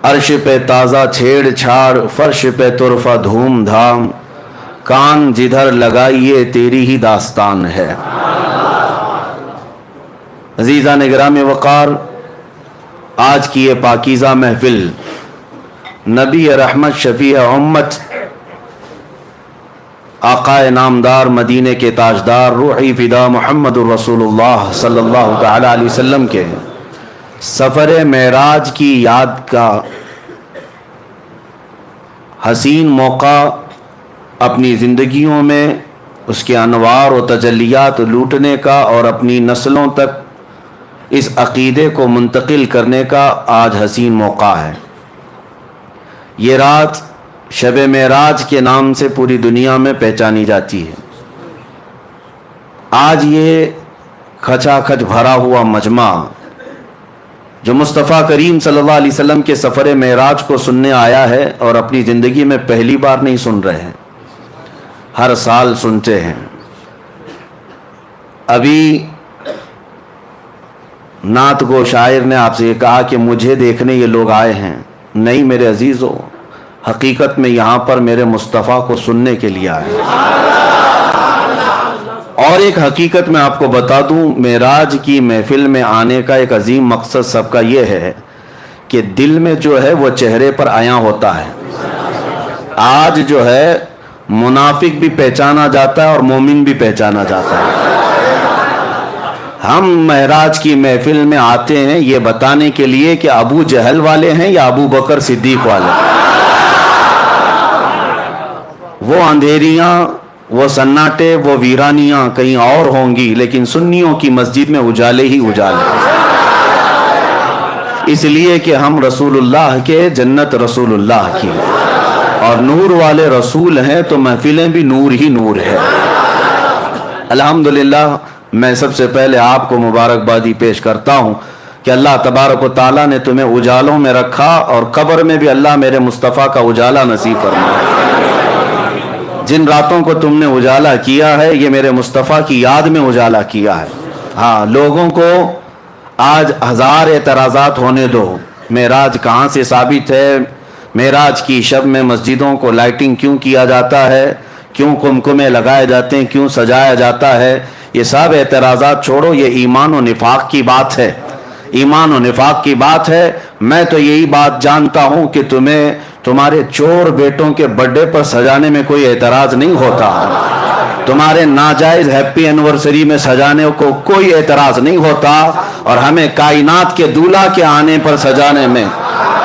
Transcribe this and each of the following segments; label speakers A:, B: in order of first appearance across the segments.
A: عرش پہ تازہ چھیڑ چھاڑ، فرش پہ طرفہ دھوم دھام، کان جدھر لگائیے تیری ہی داستان ہے۔ عزیزان گرامی وقار، آج کی یہ پاکیزہ محفل نبی رحمت شفیع امت آقا نامدار مدینے کے تاجدار روحی فدا محمد الرسول اللہ صلی اللہ تعالی علیہ وسلم کے سفر معراج کی یاد کا حسین موقع اپنی زندگیوں میں اس کے انوار و تجلیات لوٹنے کا اور اپنی نسلوں تک اس عقیدے کو منتقل کرنے کا آج حسین موقع ہے۔ یہ رات شب معراج کے نام سے پوری دنیا میں پہچانی جاتی ہے۔ آج یہ کھچا کھچ بھرا ہوا مجمع جو مصطفیٰ کریم صلی اللہ علیہ وسلم کے سفر معراج کو سننے آیا ہے اور اپنی زندگی میں پہلی بار نہیں سن رہے ہیں، ہر سال سنتے ہیں۔ ابھی نعت گو شاعر نے آپ سے یہ کہا کہ مجھے دیکھنے یہ لوگ آئے ہیں، نہیں میرے عزیزو، حقیقت میں یہاں پر میرے مصطفیٰ کو سننے کے لیے آئے ہیں۔ اور ایک حقیقت میں آپ کو بتا دوں، معراج کی محفل میں آنے کا ایک عظیم مقصد سب کا یہ ہے کہ دل میں جو ہے وہ چہرے پر عیاں ہوتا ہے۔ آج جو ہے منافق بھی پہچانا جاتا ہے اور مومن بھی پہچانا جاتا ہے۔ ہم معراج کی محفل میں آتے ہیں یہ بتانے کے لیے کہ ابو جہل والے ہیں یا ابو بکر صدیق والے ہیں۔ وہ اندھیریاں، وہ سناٹے، وہ ویرانیاں کہیں اور ہوں گی، لیکن سنیوں کی مسجد میں اجالے ہی اجالے، اس لیے کہ ہم رسول اللہ کے، جنت رسول اللہ کی، اور نور والے رسول ہیں تو محفلیں بھی نور ہی نور ہے۔ الحمدللہ میں سب سے پہلے آپ کو مبارکبادی پیش کرتا ہوں کہ اللہ تبارک و تعالیٰ نے تمہیں اجالوں میں رکھا اور قبر میں بھی اللہ میرے مصطفیٰ کا اجالا نصیب فرمائے۔ جن راتوں کو تم نے اجالا کیا ہے یہ میرے مصطفیٰ کی یاد میں اجالا کیا ہے۔ ہاں، لوگوں کو آج ہزار اعتراضات ہونے دو، معراج کہاں سے ثابت ہے، معراج کی شب میں مسجدوں کو لائٹنگ کیوں کیا جاتا ہے، کیوں قمقمے لگائے جاتے ہیں، کیوں سجایا جاتا ہے، یہ سب اعتراضات چھوڑو، یہ ایمان و نفاق کی بات ہے، ایمان و نفاق کی بات ہے۔ میں تو یہی بات جانتا ہوں کہ تمہیں تمہارے چور بیٹوں کے برتھڈے پر سجانے میں کوئی اعتراض نہیں ہوتا، تمہارے ناجائز ہیپی اینیورسری میں سجانے کو کوئی اعتراض نہیں ہوتا، اور ہمیں کائنات کے دولہا کے آنے پر سجانے میں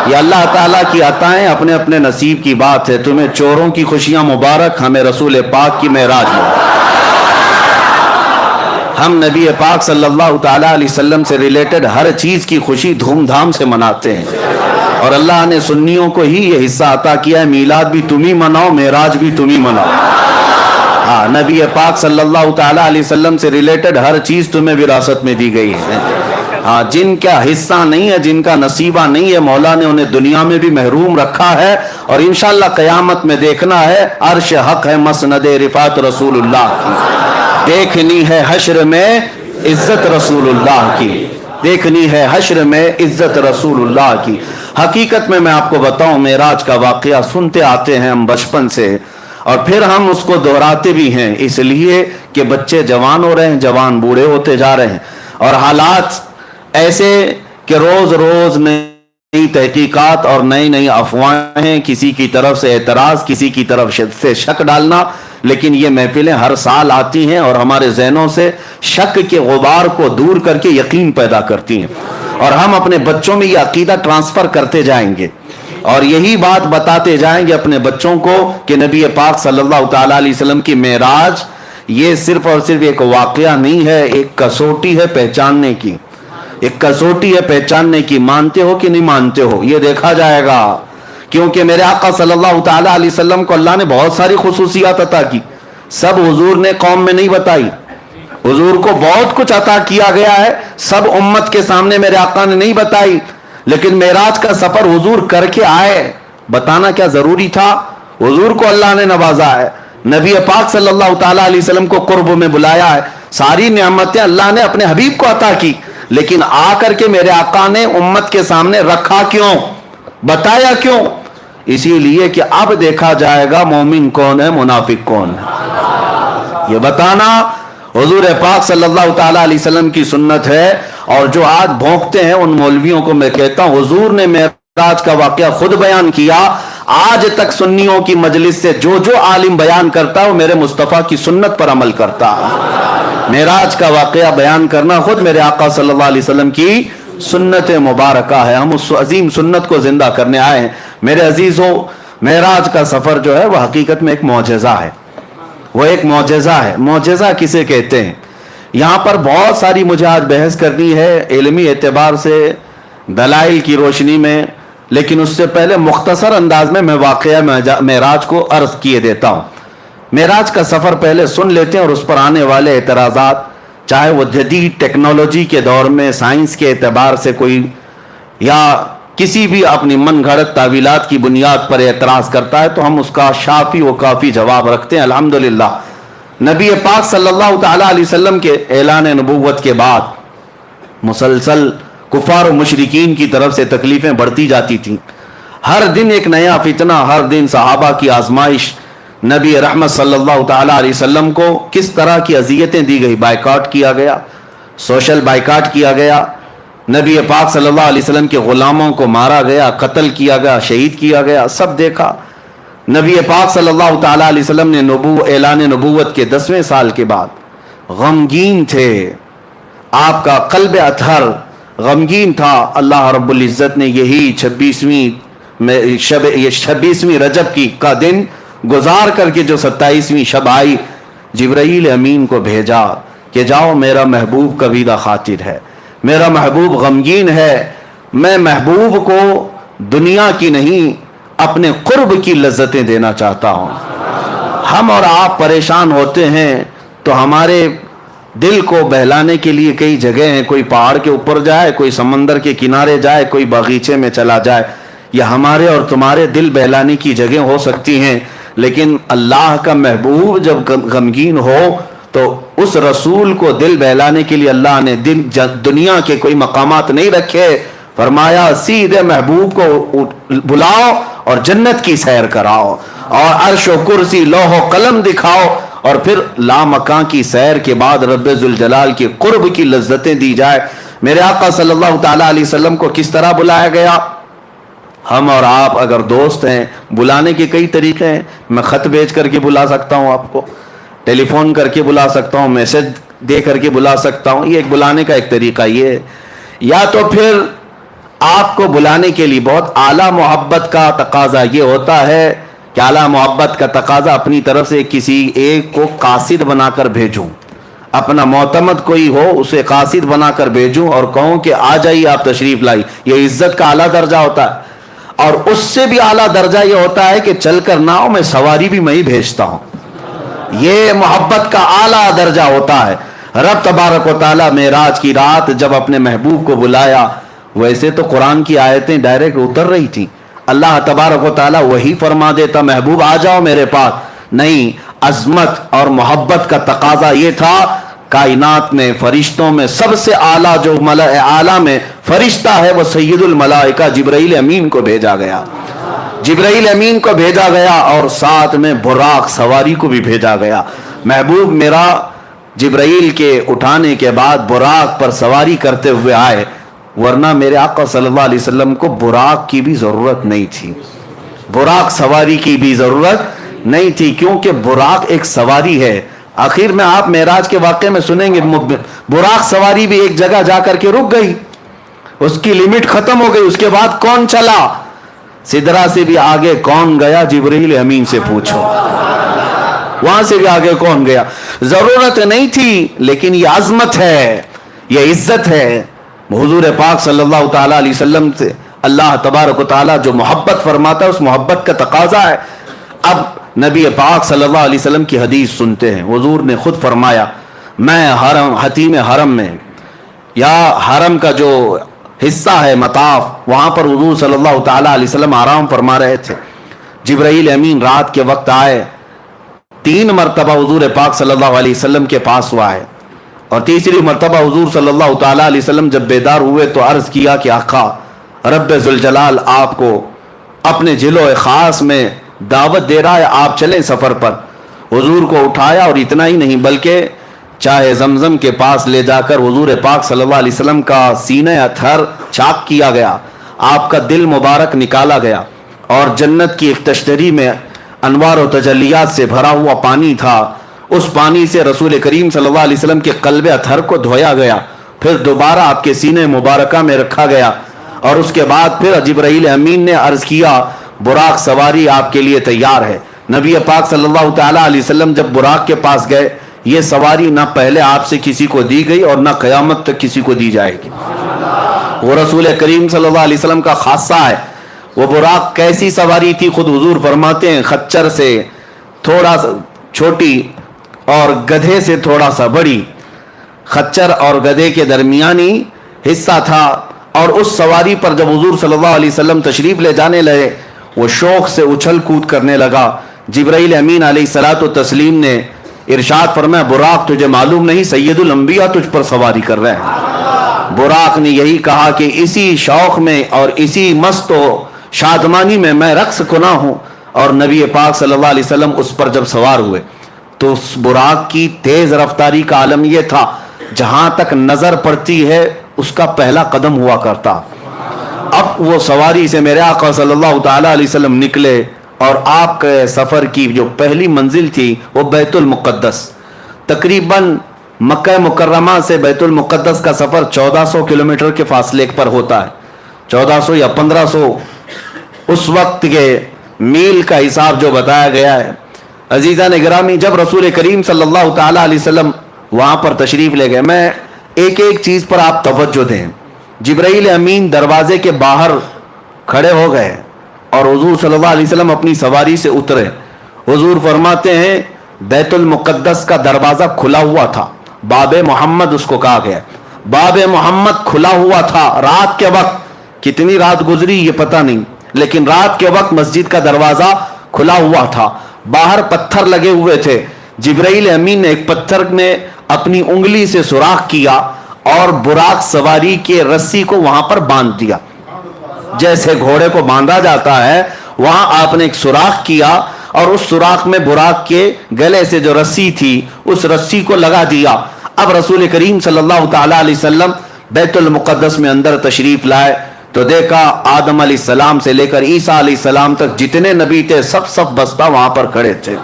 A: یہ اللہ تعالیٰ کی عطائیں اپنے اپنے نصیب کی بات ہے۔ تمہیں چوروں کی خوشیاں مبارک، ہمیں رسول پاک کی معراج مبارک۔ ہم نبی پاک صلی اللہ تعالیٰ علیہ وسلم سے ریلیٹڈ ہر چیز کی خوشی دھوم دھام سے مناتے ہیں، اور اللہ نے سنیوں کو ہی یہ حصہ عطا کیا ہے، میلاد بھی تم ہی مناؤ، معراج بھی تم ہی مناؤ۔ ہاں، نبی پاک صلی اللہ تعالیٰ علیہ وسلم سے ریلیٹڈ ہر چیز تمہیں وراثت میں دی گئی ہے۔ ہاں، جن کا حصہ نہیں ہے، جن کا نصیبہ نہیں ہے، مولا نے انہیں دنیا میں بھی محروم رکھا ہے، اور انشاءاللہ قیامت میں دیکھنا ہے، عرش حق ہے مسند رفعت رسول اللہ کی، دیکھنی ہے حشر میں عزت رسول اللہ کی، دیکھنی ہے حشر میں عزت رسول اللہ کی۔ حقیقت میں آپ کو بتاؤں، معراج کا واقعہ سنتے آتے ہیں ہم بچپن سے، اور پھر ہم اس کو دہراتے بھی ہیں، اس لیے کہ بچے جوان ہو رہے ہیں، جوان بوڑھے ہوتے جا رہے ہیں، اور حالات ایسے کہ روز روز نئی تحقیقات اور نئی افواہیں، کسی کی طرف سے اعتراض، کسی کی طرف سے شک ڈالنا، لیکن یہ محفلیں ہر سال آتی ہیں اور ہمارے ذہنوں سے شک کے غبار کو دور کر کے یقین پیدا کرتی ہیں، اور ہم اپنے بچوں میں یہ عقیدہ ٹرانسفر کرتے جائیں گے، اور یہی بات بتاتے جائیں گے اپنے بچوں کو کہ نبی پاک صلی اللہ تعالیٰ علیہ وسلم کی معراج یہ صرف اور صرف ایک واقعہ نہیں ہے، ایک کسوٹی ہے پہچاننے کی، ایک کسوٹی ہے پہچاننے کی۔ مانتے ہو کہ نہیں مانتے ہو یہ دیکھا جائے گا، کیونکہ میرے آقا صلی اللہ تعالیٰ علیہ وسلم کو اللہ نے بہت ساری خصوصیات عطا کی، سب حضور نے قوم میں نہیں بتائی، حضور کو بہت کچھ عطا کیا گیا ہے، سب امت کے سامنے میرے آقا نے نہیں بتائی، لیکن معراج کا سفر حضور کر کے آئے، بتانا کیا ضروری تھا؟ حضور کو اللہ نے نوازا ہے، نبی پاک صلی اللہ تعالیٰ علیہ وسلم کو قرب میں بلایا ہے، ساری نعمتیں اللہ نے اپنے حبیب کو عطا کی، لیکن آ کر کے میرے آقا نے امت کے سامنے رکھا کیوں؟ بتایا کیوں؟ اسی لیے کہ اب دیکھا جائے گا مومن کون ہے منافق کون ہے، یہ بتانا حضور پاک صلی اللہ تعالی علیہ وسلم کی سنت ہے۔ اور جو آج بھونکتے ہیں ان مولویوں کو میں کہتا ہوں حضور نے معراج کا واقعہ خود بیان کیا، آج تک سنیوں کی مجلس سے جو جو عالم بیان کرتا ہے وہ میرے مصطفیٰ کی سنت پر عمل کرتا ہے۔ معراج کا واقعہ بیان کرنا خود میرے آقا صلی اللہ علیہ وسلم کی سنت مبارکہ ہے، ہم اس عظیم سنت کو زندہ کرنے آئے ہیں۔ میرے عزیزوں، معراج کا سفر جو ہے وہ حقیقت میں ایک معجزہ ہے، وہ ایک معجزہ ہے۔ معجزہ کسے کہتے ہیں؟ یہاں پر بہت ساری مجھے آج بحث کرنی ہے علمی اعتبار سے، دلائل کی روشنی میں، لیکن اس سے پہلے مختصر انداز میں واقعہ معراج کو عرض کیے دیتا ہوں۔ معراج کا سفر پہلے سن لیتے ہیں اور اس پر آنے والے اعتراضات، چاہے وہ جدید ٹیکنالوجی کے دور میں سائنس کے اعتبار سے کوئی یا کسی بھی اپنی من گھڑت تعویلات کی بنیاد پر اعتراض کرتا ہے تو ہم اس کا شافی و کافی جواب رکھتے ہیں۔ الحمدللہ نبی پاک صلی اللہ تعالی علیہ وسلم کے اعلان نبوت کے بعد مسلسل کفار و مشرکین کی طرف سے تکلیفیں بڑھتی جاتی تھیں، ہر دن ایک نیا فتنہ، ہر دن صحابہ کی آزمائش۔ نبی رحمت صلی اللہ تعالی علیہ وسلم کو کس طرح کی اذیتیں دی گئی، بائیکاٹ کیا گیا، سوشل بائیکاٹ کیا گیا، نبی پاک صلی اللہ علیہ وسلم کے غلاموں کو مارا گیا، قتل کیا گیا، شہید کیا گیا، سب دیکھا۔ نبی پاک صلی اللہ تعالی علیہ وسلم نے اعلان نبوت کے 10ویں سال کے بعد غمگین تھے، آپ کا قلب اطہر غمگین تھا۔ اللہ رب العزت نے یہی 26ویں رجب کا دن گزار کر کے جو 27ویں شب آئی، جبرائیل امین کو بھیجا کہ جاؤ میرا محبوب کبیدہ خاطر ہے، میرا محبوب غمگین ہے، میں محبوب کو دنیا کی نہیں اپنے قرب کی لذتیں دینا چاہتا ہوں۔ ہم اور آپ پریشان ہوتے ہیں تو ہمارے دل کو بہلانے کے لیے کئی جگہ ہیں، کوئی پہاڑ کے اوپر جائے، کوئی سمندر کے کنارے جائے، کوئی باغیچے میں چلا جائے، یہ ہمارے اور تمہارے دل بہلانے کی جگہ ہو سکتی ہیں، لیکن اللہ کا محبوب جب غمگین ہو تو اس رسول کو دل بہلانے کے لیے اللہ نے دنیا کے کوئی مقامات نہیں رکھے، فرمایا سیدھے محبوب کو بلاؤ اور جنت کی سیر کراؤ اور عرش و کرسی لوح و قلم دکھاؤ، اور پھر لامکاں کی سیر کے بعد رب ذوالجلال کے قرب کی لذتیں دی جائے۔ میرے آقا صلی اللہ تعالی علیہ وسلم کو کس طرح بلایا گیا؟ ہم اور آپ اگر دوست ہیں، بلانے کے کئی طریقے ہیں، میں خط بھیج کر کے بلا سکتا ہوں آپ کو، ٹیلی فون کر کے بلا سکتا ہوں، میسج دے کر کے بلا سکتا ہوں، یہ ایک بلانے کا ایک طریقہ یہ ہے۔ یا تو پھر آپ کو بلانے کے لیے بہت اعلیٰ محبت کا تقاضا یہ ہوتا ہے کہ اعلیٰ محبت کا تقاضا اپنی طرف سے کسی ایک کو قاصد بنا کر بھیجوں، اپنا معتمد کوئی ہو اسے قاصد بنا کر بھیجوں اور کہوں کہ آ جائیے آپ تشریف لائی، یہ عزت کا اعلیٰ درجہ ہوتا ہے۔ اور اس سے بھی اعلیٰ درجہ یہ ہوتا ہے کہ چل کر نہ ہو، میں سواری بھی میں ہی بھیجتا ہوں، یہ محبت کا اعلیٰ درجہ ہوتا ہے۔ رب تبارک و تعالیٰ معراج کی رات جب اپنے محبوب کو بلایا، ویسے تو قرآن کی آیتیں ڈائریکٹ اتر رہی تھیں، اللہ تبارک و تعالیٰ وہی فرما دیتا محبوب آ جاؤ میرے پاس، نہیں، عظمت اور محبت کا تقاضا یہ تھا، کائنات میں فرشتوں میں سب سے اعلیٰ جو ملائکہ اعلیٰ میں فرشتہ ہے وہ سید الملائکہ جبرائیل امین کو بھیجا گیا، جبرائیل امین کو بھیجا گیا، اور ساتھ میں براق سواری کو بھی بھیجا گیا۔ محبوب میرا جبرائیل کے اٹھانے کے بعد براق پر سواری کرتے ہوئے آئے، ورنہ میرے آقا صلی اللہ علیہ وسلم کو براق کی بھی ضرورت نہیں تھی، براق سواری کی بھی ضرورت نہیں تھی، کیونکہ براق ایک سواری ہے۔ آخر میں آپ معراج کے واقعے میں سنیں گے براق سواری بھی ایک جگہ جا کر کے رک گئی، اس کی لمٹ ختم ہو گئی، اس کے بعد کون چلا؟ سدرا سے بھی آگے کون گیا؟ جبرائیل امین سے پوچھو، وہاں سے بھی آگے کون گیا؟ ضرورت نہیں تھی، لیکن یہ عظمت ہے، یہ عزت ہے۔ حضور پاک صلی اللہ تعالی علیہ وسلم سے اللہ تبارک و تعالی جو محبت فرماتا ہے اس محبت کا تقاضا ہے۔ اب نبی پاک صلی اللہ علیہ وسلم کی حدیث سنتے ہیں، حضور نے خود فرمایا، میں حتیم حرم میں یا حرم کا جو حصہ ہے مطاف، وہاں پر حضور صلی اللہ تعالی علیہ وسلم آرام فرما رہے تھے، جبرائیل امین رات کے وقت آئے، 3 مرتبہ حضور پاک صلی اللہ علیہ وسلم کے پاس ہوا ہے، اور تیسری مرتبہ حضور صلی اللہ تعالی علیہ وسلم جب بیدار ہوئے تو عرض کیا کہ آقا رب ذوالجلال آپ کو اپنے جلو خاص میں دعوت دے رہا ہے آپ چلیں سفر پر. حضور کو اٹھایا اور اتنا ہی نہیں بلکہ چاہے زمزم کے پاس لے جا کر حضور پاک صلی اللہ علیہ وسلم کا سینہ اطہر چاک کیا گیا, آپ کا دل مبارک نکالا گیا, اور جنت کی ایک تشتری میں انوار و تجلیات سے بھرا ہوا پانی تھا. اس پانی سے رسول کریم صلی اللہ علیہ وسلم کے قلب اطہر کو دھویا گیا, پھر دوبارہ آپ کے سینے مبارکہ میں رکھا گیا, اور اس کے بعد پھر جبرائیل امین نے عرض کیا براق سواری آپ کے لیے تیار ہے. نبی پاک صلی اللہ تعالیٰ علیہ وسلم جب براق کے پاس گئے, یہ سواری نہ پہلے آپ سے کسی کو دی گئی اور نہ قیامت تک کسی کو دی جائے گی. وہ رسول کریم صلی اللہ علیہ وسلم کا خاصہ ہے. وہ براق کیسی سواری تھی خود حضور فرماتے ہیں, خچر سے تھوڑا سا چھوٹی اور گدھے سے تھوڑا سا بڑی, خچر اور گدھے کے درمیانی حصہ تھا. اور اس سواری پر جب حضور صلی اللہ علیہ وسلم تشریف لے جانے لگے, وہ شوق سے اچھل کود کرنے لگا. جبرائیل امین علیہ الصلوۃ والتسلیم نے ارشاد فرمایا براق تجھے معلوم نہیں سید الانبیاء تجھ پر سواری کر رہے ہیں. براق نے یہی کہا کہ اسی شوق میں اور اسی مست و شادمانی میں رقص کنا ہوں. اور نبی پاک صلی اللہ علیہ وسلم اس پر جب سوار ہوئے تو اس براق کی تیز رفتاری کا عالم یہ تھا جہاں تک نظر پڑتی ہے اس کا پہلا قدم ہوا کرتا. اب وہ سواری سے میرے آقا صلی اللہ تعالیٰ علیہ وسلم نکلے, اور آپ کے سفر کی جو پہلی منزل تھی وہ بیت المقدس. تقریباً مکہ مکرمہ سے بیت المقدس کا سفر 1400 کلومیٹر کے فاصلے پر ہوتا ہے, 1400 یا 1500 اس وقت کے میل کا حساب جو بتایا گیا ہے. عزیزان گرامی, جب رسول کریم صلی اللہ تعالیٰ علیہ وسلم وہاں پر تشریف لے گئے, میں ایک ایک چیز پر آپ توجہ دیں. جبرائیل امین دروازے کے باہر کھڑے ہو گئے اور حضور صلی اللہ علیہ وسلم اپنی سواری سے اترے. حضور فرماتے ہیں بیت المقدس کا دروازہ کھلا ہوا تھا, باب محمد اس کو کہا گیا, باب محمد کھلا ہوا تھا. رات کے وقت, کتنی رات گزری یہ پتہ نہیں, لیکن رات کے وقت مسجد کا دروازہ کھلا ہوا تھا. باہر پتھر لگے ہوئے تھے. جبرائیل امین نے ایک پتھر میں اپنی انگلی سے سوراخ کیا اور براق سواری کے رسی کو وہاں پر باندھ دیا. جیسے گھوڑے کو باندھا جاتا ہے وہاں آپ نے ایک سوراخ کیا, اور اس سوراخ میں براق کے گلے سے جو رسی تھی اس رسی کو لگا دیا. اب رسول کریم صلی اللہ تعالیٰ علیہ وسلم بیت المقدس میں اندر تشریف لائے تو دیکھا آدم علیہ السلام سے لے کر عیسیٰ علیہ السلام تک جتنے نبی تھے سب بستہ وہاں پر کھڑے تھے,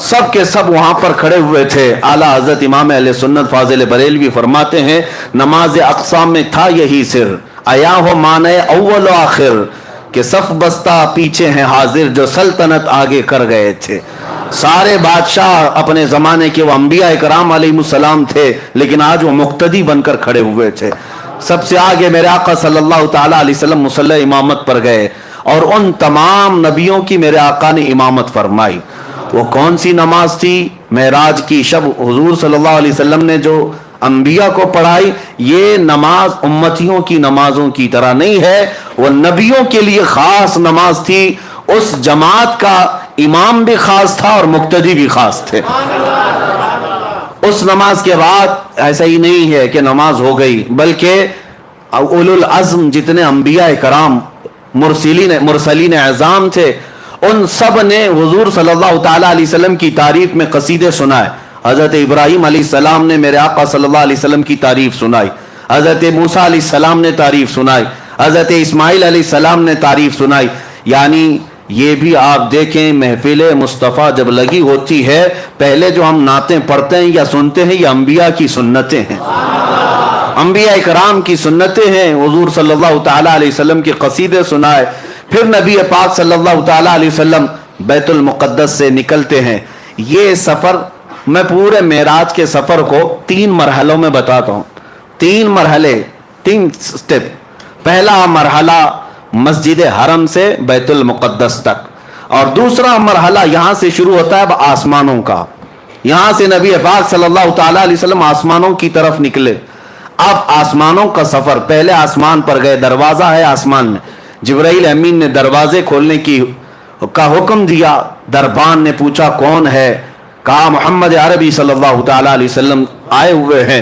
A: سب کے سب وہاں پر کھڑے ہوئے تھے. اعلیٰ حضرت امام اہل سنت فاضل بریلوی فرماتے ہیں نماز اقصا میں تھا یہی سر, آیا ہو مانے اول و آخر, کہ صف بستہ پیچھے ہیں حاضر جو سلطنت آگے کر گئے تھے. سارے بادشاہ اپنے زمانے کے وہ انبیاء اکرام علیہ السلام تھے, لیکن آج وہ مقتدی بن کر کھڑے ہوئے تھے. سب سے آگے میرے آقا صلی اللہ تعالیٰ علیہ وسلم مصلی امامت پر گئے, اور ان تمام نبیوں کی میرے آقا نے امامت فرمائی. وہ کون سی نماز تھی؟ معراج کی شب حضور صلی اللہ علیہ وسلم نے جو انبیاء کو پڑھائی, یہ نماز امتیوں کی نمازوں کی طرح نہیں ہے, وہ نبیوں کے لیے خاص نماز تھی. اس جماعت کا امام بھی خاص تھا اور مقتدی بھی خاص تھے. اس نماز کے بعد ایسا ہی نہیں ہے کہ نماز ہو گئی, بلکہ اولو العزم جتنے انبیاء کرام مرسلین اعظام تھے ان سب نے حضور صلی اللہ تعالیٰ علیہ وسلم کی تعریف میں قصیدے سنائے. حضرت ابراہیم علیہ السلام نے میرے آقا صلی اللہ علیہ وسلم کی تعریف سنائی, حضرت موسیٰ علیہ السلام نے تعریف سنائی, حضرت اسماعیل علیہ السلام نے تعریف سنائی. یعنی یہ بھی آپ دیکھیں محفل مصطفیٰ جب لگی ہوتی ہے, پہلے جو ہم نعتیں پڑھتے ہیں یا سنتے ہیں یہ انبیاء کی سنتیں ہیں, انبیاء اکرام کی سنتیں ہیں. حضور صلی اللہ تعالیٰ علیہ وسلم کے قصیدے سنائے. پھر نبی پاک صلی اللہ تعالیٰ علیہ وسلم بیت المقدس سے نکلتے ہیں. یہ سفر میں پورے معراج کے سفر کو 3 مرحلوں میں بتاتا ہوں. 3 مرحلے, 3 سٹیپ. پہلا مرحلہ مسجد حرم سے بیت المقدس تک, اور دوسرا مرحلہ یہاں سے شروع ہوتا ہے آسمانوں کا. یہاں سے نبی پاک صلی اللہ تعالیٰ علیہ وسلم آسمانوں کی طرف نکلے. اب آسمانوں کا سفر, پہلے آسمان پر گئے, دروازہ ہے آسمان میں, جبرائیل امین نے دروازے کھولنے کا حکم دیا. دربان نے پوچھا کون ہے؟ کہا محمد عربی صلی اللہ تعالیٰ علیہ وسلم آئے ہوئے ہیں.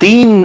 A: 3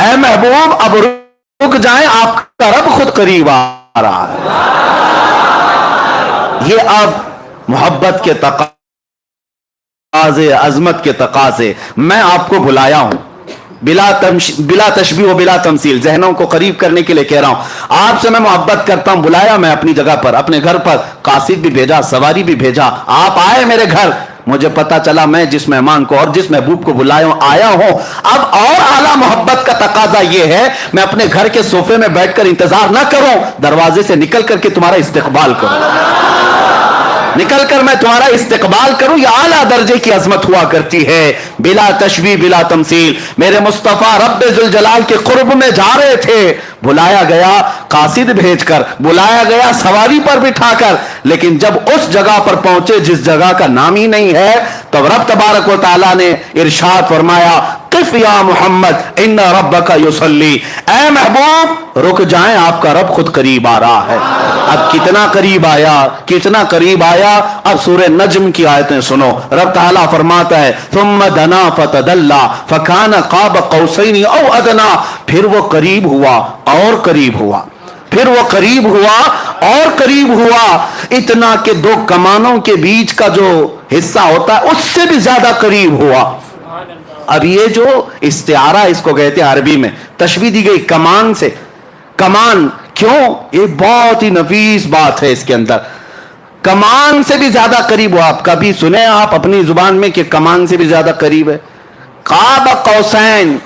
A: اے محبوب اب رک جائیں, آپ کا رب خود قریب آ رہا ہے. یہ اب محبت کے تقاضے, عظمت کے تقاضے, میں آپ کو بلایا ہوں بلا تشبیہ و بلا تمثیل, ذہنوں کو قریب کرنے کے لیے کہہ رہا ہوں. آپ سے میں محبت کرتا ہوں, بلایا میں اپنی جگہ پر, اپنے گھر پر قاصد بھی بھیجا, سواری بھی بھیجا, آپ آئے میرے گھر. مجھے پتا چلا میں جس مہمان کو اور جس محبوب کو بلایا ہوں آیا ہوں. اب اور اعلیٰ محبت کا تقاضا یہ ہے, میں اپنے گھر کے صوفے میں بیٹھ کر انتظار نہ کروں, دروازے سے نکل کر کے تمہارا استقبال کروں, نکل کر میں تمہارا استقبال کروں. یہ اعلیٰ درجے کی عظمت ہوا کرتی ہے, بلا تشبیہ بلا تمثیل. میرے مصطفیٰ رب ذوالجلال کے قرب میں جا رہے تھے, بلایا گیا قاصد بھیج کر, بلایا گیا سواری پر بٹھا کر, لیکن جب اس جگہ پر پہنچے جس جگہ کا نام ہی نہیں ہے, تو رب تبارک و تعالیٰ نے ارشاد فرمایا, قف یا محمد ان ربک یصلی, اے محبوب رک جائیں, آپ کا رب خود قریب آ رہا ہے. اب کتنا قریب آیا, کتنا قریب آیا. اب سورہ نجم کی آیتیں سنو, رب تعالیٰ فرماتا ہے ثم دنا فتدلی فکان قاب قوسین او ادنا, پھر وہ قریب ہوا اور قریب ہوا, پھر وہ قریب ہوا اور قریب ہوا, اتنا کہ دو کمانوں کے بیچ کا جو حصہ ہوتا ہے اس سے بھی زیادہ قریب ہوا. اب یہ جو استعارہ اس کو کہتے ہیں عربی میں, تشبیہ دی گئی کمان سے. کمان کیوں؟ یہ بہت ہی نفیس بات ہے اس کے اندر. کمان سے بھی زیادہ قریب ہو. آپ کبھی سنے آپ اپنی زبان میں کہ کمان سے بھی زیادہ قریب ہے؟ قاب قوسین,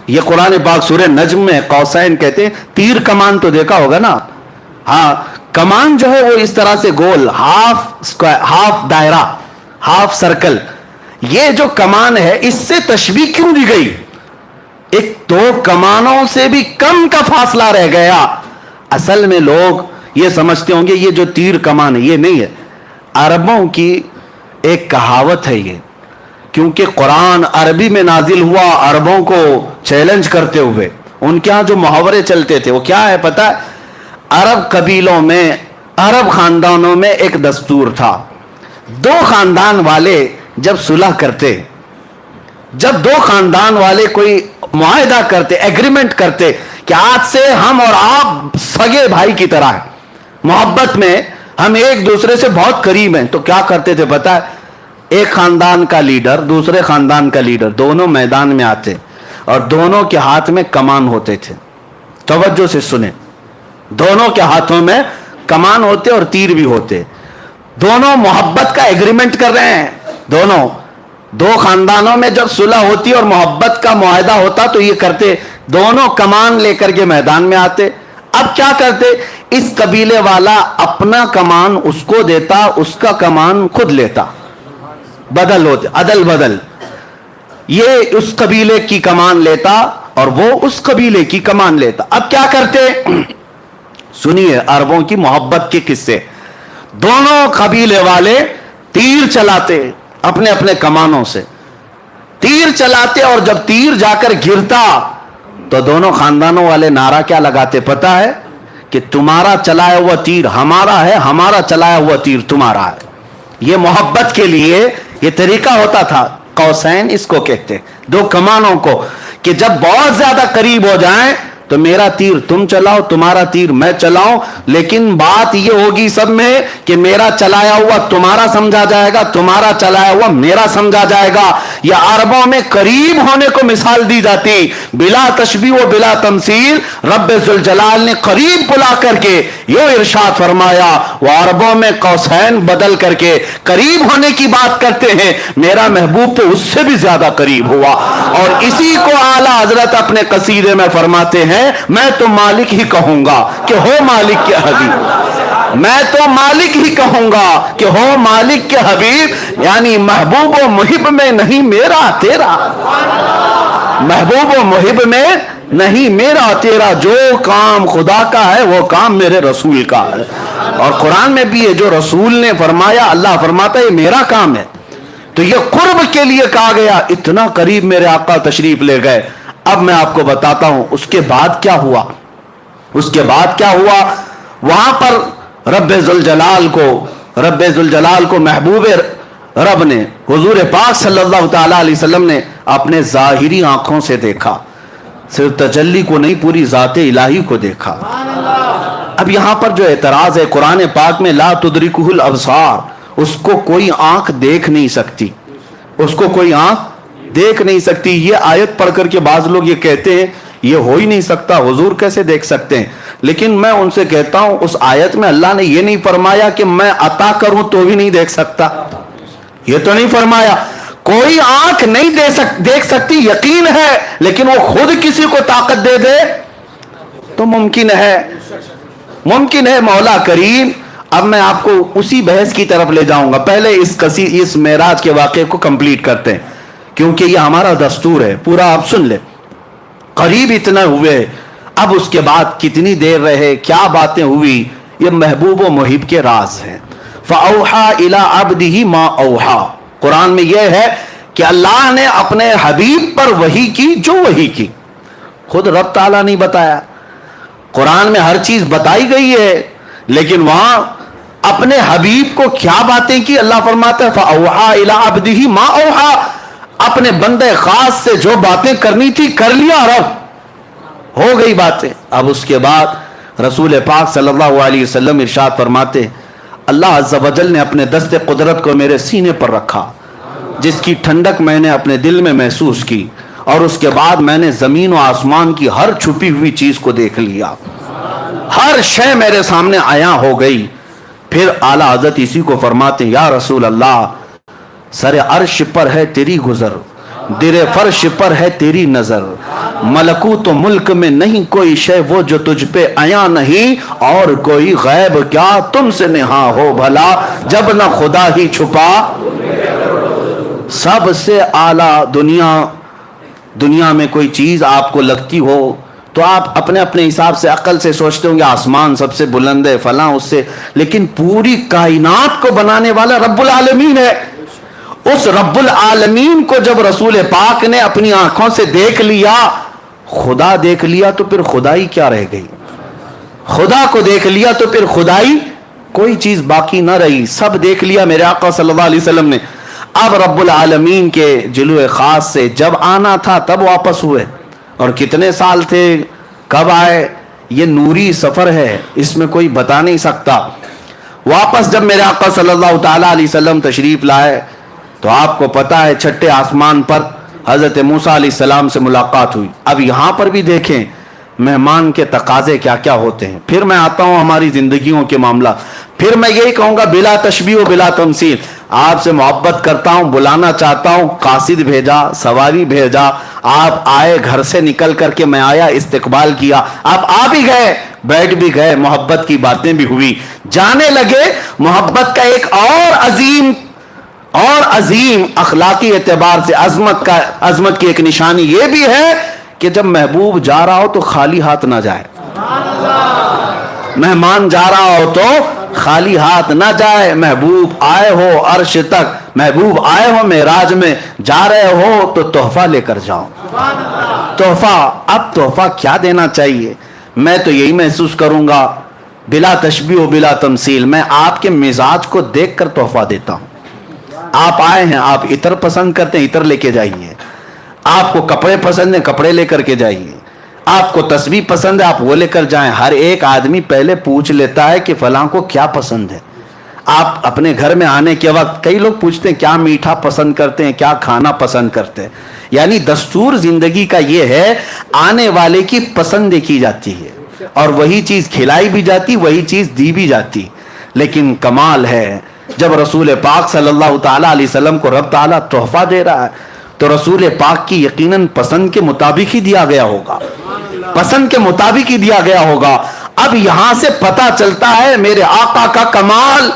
A: یہ قرآن پاک سورہ نجم میں قوسین کہتے ہیں. تیر کمان تو دیکھا ہوگا نا, ہاں کمان جو ہے وہ اس طرح سے گول, ہاف دائرہ, ہاف سرکل. یہ جو کمان ہے اس سے تشبیہ کیوں دی گئی؟ ایک دو کمانوں سے بھی کم کا فاصلہ رہ گیا. اصل میں لوگ یہ سمجھتے ہوں گے یہ جو تیر کمان ہے یہ نہیں ہے, عربوں کی ایک کہاوت ہے یہ, کیونکہ قرآن عربی میں نازل ہوا عربوں کو چیلنج کرتے ہوئے. ان کے ہاں جو محاورے چلتے تھے وہ کیا ہے پتہ ہے؟ عرب قبیلوں میں, عرب خاندانوں میں ایک دستور تھا, دو خاندان والے جب صلح کرتے, جب دو خاندان والے کوئی معاہدہ کرتے, ایگریمنٹ کرتے کہ آج سے ہم اور آپ سگے بھائی کی طرح ہیں, محبت میں ہم ایک دوسرے سے بہت قریب ہیں, تو کیا کرتے تھے پتہ ہے؟ ایک خاندان کا لیڈر دوسرے خاندان کا لیڈر دونوں میدان میں آتے اور دونوں کے ہاتھ میں کمان ہوتے تھے. توجہ سے سنیں, دونوں کے ہاتھوں میں کمان ہوتے اور تیر بھی ہوتے. دونوں محبت کا ایگریمنٹ کر رہے ہیں, دونوں دو خاندانوں میں جب صلح ہوتی اور محبت کا معاہدہ ہوتا تو یہ کرتے, دونوں کمان لے کر کے میدان میں آتے. اب کیا کرتے, اس قبیلے والا اپنا کمان اس کو دیتا, اس کا کمان خود لیتا, بدل ہوتے, عدل بدل. یہ اس قبیلے کی کمان لیتا اور وہ اس قبیلے کی کمان لیتا. اب کیا کرتے, سنیے عربوں کی محبت کے قصے. دونوں قبیلے والے تیر چلاتے اپنے اپنے کمانوں سے, تیر چلاتے, اور جب تیر جا کر گرتا تو دونوں خاندانوں والے نعرہ کیا لگاتے پتہ ہے؟ کہ تمہارا چلایا ہوا تیر ہمارا ہے, ہمارا چلایا ہوا تیر تمہارا ہے. یہ محبت کے لیے یہ طریقہ ہوتا تھا. قوسین اس کو کہتے, دو کمانوں کو, کہ جب بہت زیادہ قریب ہو جائیں تو میرا تیر تم چلاؤ, تمہارا تیر میں چلاؤں, لیکن بات یہ ہوگی سب میں کہ میرا چلایا ہوا تمہارا سمجھا جائے گا, تمہارا چلایا ہوا میرا سمجھا جائے گا. یہ عربوں میں قریب ہونے کو مثال دی جاتی, بلا تشبیہ و بلا تمثیل. رب ذوالجلال نے قریب بلا کر کے یہ ارشاد فرمایا, وہ عربوں میں قوسین بدل کر کے قریب ہونے کی بات کرتے ہیں, میرا محبوب تو اس سے بھی زیادہ قریب ہوا. اور اسی کو اعلیٰ حضرت اپنے قصیدے میں فرماتے ہیں, میں تو مالک ہی کہوں گا کہ ہو مالک کے حبیب, میں تو مالک ہی کہوں گا کہ ہو مالک کے حبیب. یعنی محبوب و محب میں نہیں میرا تیرا, محبوب و محب میں نہیں میرا تیرا, جو کام خدا کا ہے وہ کام میرے رسول کا ہے. اور قرآن میں بھی ہے جو رسول نے فرمایا, اللہ فرماتا ہے یہ میرا کام ہے. تو یہ قرب کے لیے کہا گیا, اتنا قریب میرے آقا تشریف لے گئے. اب میں آپ کو بتاتا ہوں اس کے بعد کیا ہوا. اس کے بعد کیا ہوا, وہاں پر رب ذوالجلال کو محبوب رب نے حضور پاک صلی اللہ تعالی علیہ وسلم نے اپنے ظاہری آنکھوں سے دیکھا، صرف تجلی کو نہیں، پوری ذات الہی کو دیکھا۔ اب یہاں پر جو اعتراض ہے قرآن پاک میں لا تدرکہ الابصار، اس کو کوئی آنکھ دیکھ نہیں سکتی، اس کو کوئی آنکھ دیکھ نہیں سکتی۔ یہ آیت پڑھ کر کے بعض لوگ یہ کہتے ہیں یہ ہو ہی نہیں سکتا، حضور کیسے دیکھ سکتے ہیں؟ لیکن میں ان سے کہتا ہوں اس آیت میں اللہ نے یہ نہیں فرمایا کہ میں عطا کروں تو بھی نہیں دیکھ سکتا، یہ تو نہیں فرمایا۔ کوئی آنکھ نہیں دیکھ سکتی یقین ہے، لیکن وہ خود کسی کو طاقت دے دے تو ممکن ہے، ممکن ہے۔ مولا کریم، اب میں آپ کو اسی بحث کی طرف لے جاؤں گا۔ پہلے اس معراج کے واقعے کو کمپلیٹ کرتے ہیں، کیونکہ یہ ہمارا دستور ہے، پورا آپ سن لیں۔ قریب اتنا ہوئے، اب اس کے بعد کتنی دیر رہے، کیا باتیں ہوئی، یہ محبوب و محب کے راز ہیں۔ فَأَوْحَى إِلَىٰ عَبْدِهِ مَا أَوْحَى، قرآن میں یہ ہے کہ اللہ نے اپنے حبیب پر وحی کی جو وحی کی، خود رب تعالیٰ نہیں بتایا۔ قرآن میں ہر چیز بتائی گئی ہے، لیکن وہاں اپنے حبیب کو کیا باتیں کی، اللہ فرماتا ہے فَأَوْحَى إِلَىٰ عَبْدِهِ مَا أَوْحَى، اپنے بندے خاص سے جو باتیں کرنی تھی کر لیا، رب ہو گئی باتیں۔ اب اس کے بعد رسول پاک صلی اللہ علیہ وسلم ارشاد فرماتے اللہ عز و جل نے اپنے دست قدرت کو میرے سینے پر رکھا، جس کی ٹھنڈک میں نے اپنے دل میں محسوس کی، اور اس کے بعد میں نے زمین و آسمان کی ہر چھپی ہوئی چیز کو دیکھ لیا، ہر شے میرے سامنے عیاں ہو گئی۔ پھر اعلیٰ حضرت اسی کو فرماتے ہیں یا رسول اللہ، سر عرش پر ہے تیری گزر، در فرش پر ہے تیری نظر، ملکوت و ملک میں نہیں کوئی شے وہ جو تجھ پہ عیاں نہیں، اور کوئی غیب کیا تم سے نہاں ہو بھلا، جب نہ خدا ہی چھپا۔ سب سے اعلیٰ دنیا میں کوئی چیز آپ کو لگتی ہو تو آپ اپنے اپنے حساب سے عقل سے سوچتے ہوں گے آسمان سب سے بلند ہے فلاں اس سے، لیکن پوری کائنات کو بنانے والا رب العالمین ہے۔ اس رب العالمین کو جب رسول پاک نے اپنی آنکھوں سے دیکھ لیا، خدا دیکھ لیا، تو پھر خدائی کیا رہ گئی؟ خدا کو دیکھ لیا تو پھر خدائی کوئی چیز باقی نہ رہی، سب دیکھ لیا میرے آقا صلی اللہ علیہ وسلم نے۔ اب رب العالمین کے جلوے خاص سے جب آنا تھا تب واپس ہوئے، اور کتنے سال تھے، کب آئے، یہ نوری سفر ہے، اس میں کوئی بتا نہیں سکتا۔ واپس جب میرے آقا صلی اللہ تعالی علیہ وسلم تشریف لائے تو آپ کو پتا ہے چھٹے آسمان پر حضرت موسیٰ علیہ السلام سے ملاقات ہوئی۔ اب یہاں پر بھی دیکھیں مہمان کے تقاضے کیا کیا ہوتے ہیں۔ پھر میں آتا ہوں ہماری زندگیوں کے معاملہ، پھر میں یہی کہوں گا بلا تشبیہ و بلا تمثیل، آپ سے محبت کرتا ہوں، بلانا چاہتا ہوں، قاصد بھیجا، سواری بھیجا، آپ آئے، گھر سے نکل کر کے میں آیا، استقبال کیا، آپ آ بھی گئے، بیٹھ بھی گئے، محبت کی باتیں بھی ہوئی، جانے لگے۔ محبت کا ایک اور عظیم اخلاقی اعتبار سے عظمت کی ایک نشانی یہ بھی ہے کہ جب محبوب جا رہا ہو تو خالی ہاتھ نہ جائے، مہمان جا رہا ہو تو خالی ہاتھ نہ جائے۔ محبوب آئے ہو عرش تک، محبوب آئے ہو معراج میں، جا رہے ہو تو تحفہ لے کر جاؤ۔ تحفہ، اب تحفہ کیا دینا چاہیے؟ میں تو یہی محسوس کروں گا بلا تشبیہ و بلا تمثیل، میں آپ کے مزاج کو دیکھ کر تحفہ دیتا ہوں۔ آپ آئے ہیں، آپ عطر پسند کرتے ہیں، عطر لے کے جائیے۔ آپ کو کپڑے پسند ہیں، کپڑے لے کر کے جائیے۔ آپ کو تسبیح پسند ہے، آپ وہ لے کر جائیں۔ ہر ایک آدمی پہلے پوچھ لیتا ہے کہ فلاں کو کیا پسند ہے۔ آپ اپنے گھر میں آنے کے وقت کئی لوگ پوچھتے ہیں کیا میٹھا پسند کرتے ہیں، کیا کھانا پسند کرتے ہیں۔ یعنی دستور زندگی کا یہ ہے، آنے والے کی پسند دیکھی جاتی ہے، اور وہی چیز کھلائی بھی جاتی، وہی چیز دی بھی جاتی۔ لیکن کمال ہے جب رسول پاک صلی اللہ تعالیٰ علیہ وسلم کو رب تعالیٰ تحفہ دے رہا ہے تو رسول پاک کی یقیناً پسند کے مطابق ہی دیا گیا ہوگا، پسند کے مطابق ہی دیا گیا ہوگا۔ اب یہاں سے پتہ چلتا ہے میرے آقا کا کمال،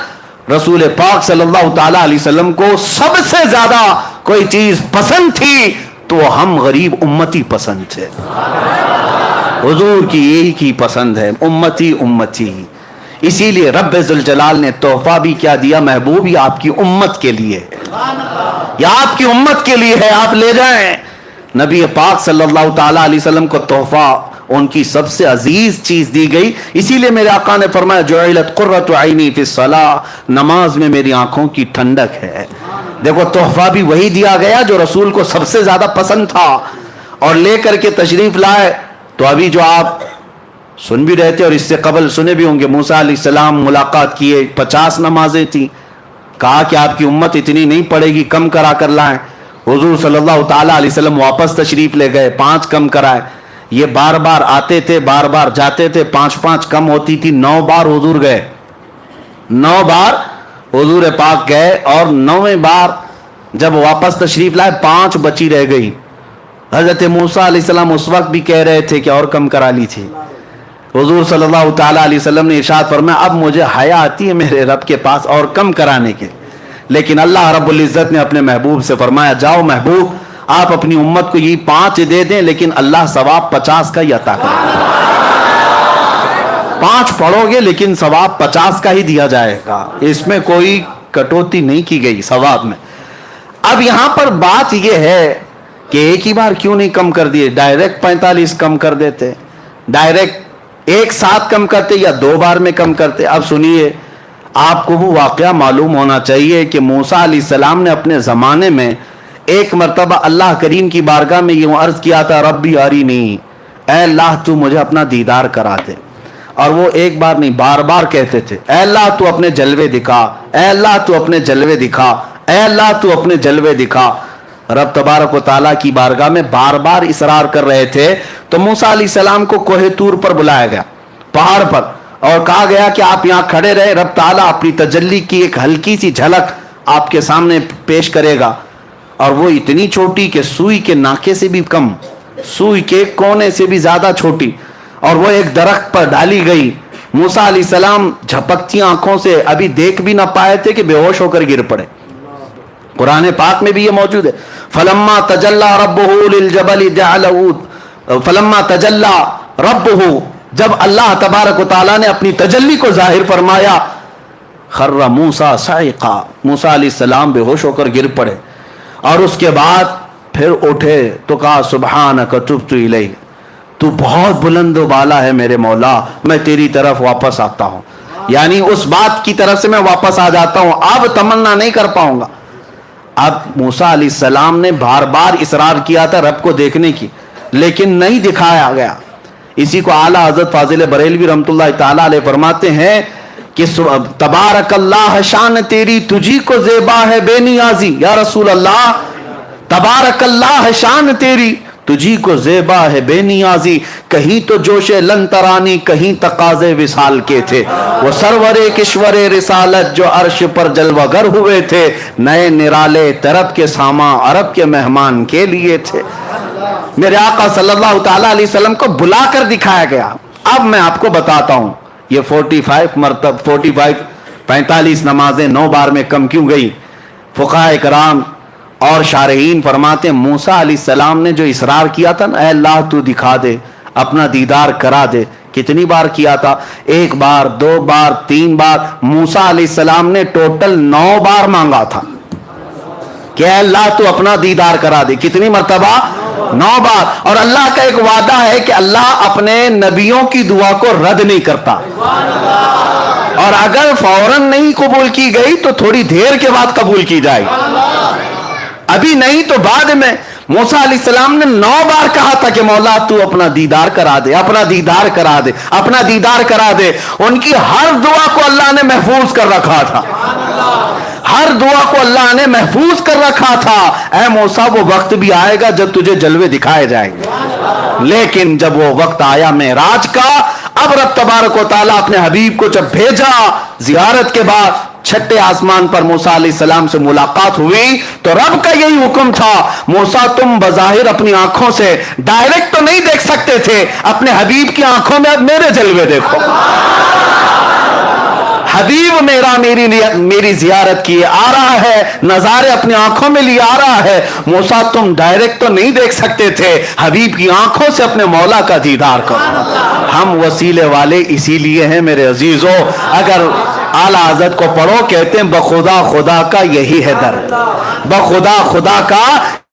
A: رسول پاک صلی اللہ تعالیٰ علیہ وسلم کو سب سے زیادہ کوئی چیز پسند تھی تو ہم غریب امتی پسند تھے۔ حضور کی یہی کی پسند ہے، امتی امتی۔ اسی لیے رب ذوالجلال نے تحفہ بھی کیا دیا، محبوب یہ آپ کی امت کے لیے ہے، یہ آپ کی امت کے لیے ہے، آپ لے جائیں۔ نبی پاک صلی اللہ تعالیٰ علیہ وسلم کو تحفہ ان کی سب سے عزیز چیز دی گئی۔ اسی لیے میرے آقا نے فرمایا جعلت قرۃ عینی فی الصلاۃ، نماز میں میری آنکھوں کی ٹھنڈک ہے۔ دیکھو تحفہ بھی وہی دیا گیا جو رسول کو سب سے زیادہ پسند تھا اور لے کر کے تشریف لائے. تو ابھی جو آپ سن بھی رہے تھے اور اس سے قبل سنے بھی ہوں گے, موسیٰ علیہ السلام ملاقات کیے, 50 نمازیں تھیں, کہا کہ آپ کی امت اتنی نہیں پڑے گی, کم کرا کر لائیں. حضور صلی اللہ تعالیٰ علیہ وسلم واپس تشریف لے گئے, 5 کم کرائے. یہ بار بار آتے تھے, بار بار جاتے تھے, 5 کم ہوتی تھی, 9 بار حضور گئے, 9 بار حضور پاک گئے. اور 9ویں بار جب واپس تشریف لائے 5 بچی رہ گئی. حضرت موسیٰ علیہ السلام اس وقت بھی کہہ رہے تھے کہ اور کم کرا لی تھی. حضور صلی اللہ تعالیٰ علیہ وسلم نے ارشاد فرمایا اب مجھے حیا آتی ہے میرے رب کے پاس اور کم کرانے کے. لیکن اللہ رب العزت نے اپنے محبوب سے فرمایا جاؤ محبوب آپ اپنی امت کو یہ 5 دے دیں, لیکن اللہ ثواب 50 کا ہی عطا کرے گا. 5 پڑھو گے لیکن ثواب 50 کا ہی دیا جائے گا, اس میں کوئی کٹوتی نہیں کی گئی ثواب میں. اب یہاں پر بات یہ ہے کہ ایک ہی بار کیوں نہیں کم کر دیے, ڈائریکٹ 45 کم کر دیتے, ڈائریکٹ ایک ساتھ کم کرتے یا 2 بار میں کم کرتے. اب سنیے, آپ کو وہ واقعہ معلوم ہونا چاہیے کہ موسیٰ علیہ السلام نے اپنے زمانے میں ایک مرتبہ اللہ کریم کی بارگاہ میں یہ عرض کیا تھا ربی ارینی, اے اللہ تو مجھے اپنا دیدار کرا دے. اور وہ ایک بار نہیں بار بار کہتے تھے اے اللہ تو اپنے جلوے دکھا, اے اللہ تو اپنے جلوے دکھا, اے اللہ تو اپنے جلوے دکھا. رب تبارک و تعالیٰ کی بارگاہ میں بار بار اصرار کر رہے تھے. تو موسیٰ علیہ السلام کو کوہ طور پر بلایا گیا, پہاڑ پر, اور کہا گیا کہ آپ یہاں کھڑے رہے, رب تعالیٰ اپنی تجلی کی ایک ہلکی سی جھلک آپ کے سامنے پیش کرے گا. اور وہ اتنی چھوٹی کہ سوئی کے ناکے سے بھی کم, سوئی کے کونے سے بھی زیادہ چھوٹی, اور وہ ایک درخت پر ڈالی گئی. موسیٰ علیہ السلام جھپکتی آنکھوں سے ابھی دیکھ بھی نہ پائے تھے کہ بے ہوش ہو کر گر پڑے. قرآن پاک میں بھی یہ موجود ہے, فلما تجلی ربہ للجبل جعلہ, فلما تجلی ربہ, جب اللہ تبارک و تعالیٰ نے اپنی تجلی کو ظاہر فرمایا, خر موسیٰ صعقا, موسیٰ علیہ السلام بے ہوش ہو کر گر پڑے. اور اس کے بعد پھر اٹھے تو کہا سبحانک تبت الیک, تو بہت بلند و بالا ہے میرے مولا, میں تیری طرف واپس آتا ہوں. یعنی اس بات کی طرف سے میں واپس آ جاتا ہوں, اب تمنا نہیں کر پاؤں گا. اب موسیٰ علیہ السلام نے بار بار اصرار کیا تھا رب کو دیکھنے کی, لیکن نہیں دکھایا گیا. اسی کو اعلیٰ حضرت فاضل بریلوی رحمۃ اللہ تعالیٰ علیہ فرماتے ہیں کہ تبارک اللہ شان تیری تجھی کو زیبا ہے بے نیازی. یا رسول اللہ, تبارک اللہ شان تیری تجھی کو زیبا ہے بے نیازی, کہیں تو جوش لن ترانی کہیں تقاضے وصال کے تھے, وہ سرور کشور رسالت جو عرش پر جلوہ گر ہوئے تھے, نئے نرالے طرب کے ساما عرب کے مہمان کے لیے تھے. میرے آقا صلی اللہ تعالیٰ علیہ وسلم کو بلا کر دکھایا گیا. اب میں آپ کو بتاتا ہوں یہ 45 نمازیں 9 بار میں کم کیوں گئی. فقہاء کرام اور شارحین فرماتے ہیں موسیٰ علیہ السلام نے جو اصرار کیا تھا نا, اے اللہ تو دکھا دے, اپنا دیدار کرا دے, کتنی بار کیا تھا؟ 1 بار, 2 بار, 3 بار. موسیٰ علیہ السلام نے ٹوٹل 9 بار مانگا تھا کہ اے اللہ تو اپنا دیدار کرا دے. کتنی مرتبہ؟ 9 بار. اور اللہ کا ایک وعدہ ہے کہ اللہ اپنے نبیوں کی دعا کو رد نہیں کرتا, اور اگر فوراً نہیں قبول کی گئی تو تھوڑی دیر کے بعد قبول کی جائے گی, ابھی نہیں تو بعد میں. موسیٰ علیہ السلام نے 9 بار کہا تھا کہ مولا تو اپنا دیدار کرا دے, اپنا دیدار کرا دے, اپنا دیدار کرا دے. ان کی ہر دعا کو اللہ نے محفوظ کر رکھا تھا, ہر دعا کو اللہ نے محفوظ کر رکھا تھا. اے موسیٰ وہ وقت بھی آئے گا جب تجھے جلوے دکھائے جائیں گے, لیکن جب وہ وقت آیا معراج کا, اب رب تبارک و تعالیٰ اپنے حبیب کو جب بھیجا زیارت کے بعد, 6 آسمان پر موسیٰ علیہ السلام سے ملاقات ہوئی تو رب کا یہی حکم تھا, موسیٰ تم بظاہر اپنی آنکھوں سے ڈائریکٹ تو نہیں دیکھ سکتے تھے, اپنے حبیب کی آنکھوں میں اب میرے جلوے دیکھو. حبیب میری زیارت کیے آ رہا ہے, نظارے اپنی آنکھوں میں لیے آ رہا ہے. موسیٰ تم ڈائریکٹ تو نہیں دیکھ سکتے تھے, حبیب کی آنکھوں سے اپنے مولا کا دیدار کرو. ہم وسیلے والے اسی لیے ہیں میرے عزیزوں. اگر اعلیٰ حضرت کو پڑھو, کہتے ہیں بخدا خدا کا یہی ہے درد, بخدا خدا کا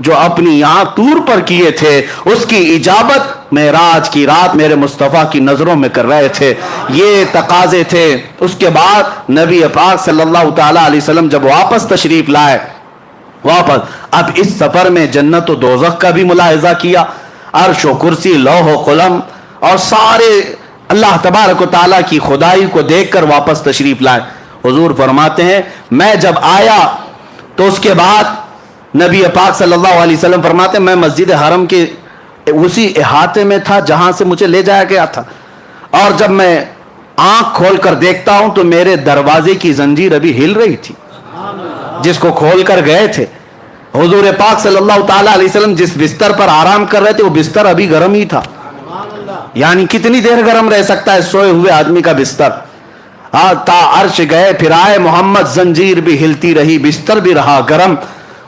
A: جو اپنی یہاں طور پر کیے تھے اس کی اجابت معراج کی رات میرے مصطفیٰ کی نظروں میں کر رہے تھے. یہ تقاضے تھے. اس کے بعد نبی پاک صلی اللہ تعالی علیہ وسلم جب واپس تشریف لائے, اب اس سفر میں جنت و دوزخ کا بھی ملاحظہ کیا, عرش و کرسی, لوح و قلم اور سارے اللہ تبارک و تعالیٰ کی خدائی کو دیکھ کر واپس تشریف لائے. حضور فرماتے ہیں میں جب آیا تو اس کے بعد نبی پاک صلی اللہ علیہ وسلم فرماتے ہیں میں مسجد حرم کے اسی احاطے میں تھا جہاں سے مجھے لے جایا گیا تھا, اور جب میں آنکھ کھول کر دیکھتا ہوں تو میرے دروازے کی زنجیر ابھی ہل رہی تھی جس کو کھول کر گئے تھے. حضور پاک صلی اللہ تعالی علیہ وسلم جس بستر پر آرام کر رہے تھے وہ بستر ابھی گرم ہی تھا. یعنی کتنی دیر گرم رہ سکتا ہے سوئے ہوئے آدمی کا بستر. تا عرش گئے پھر آئے محمد, زنجیر بھی ہلتی رہی, بستر بھی رہا گرم.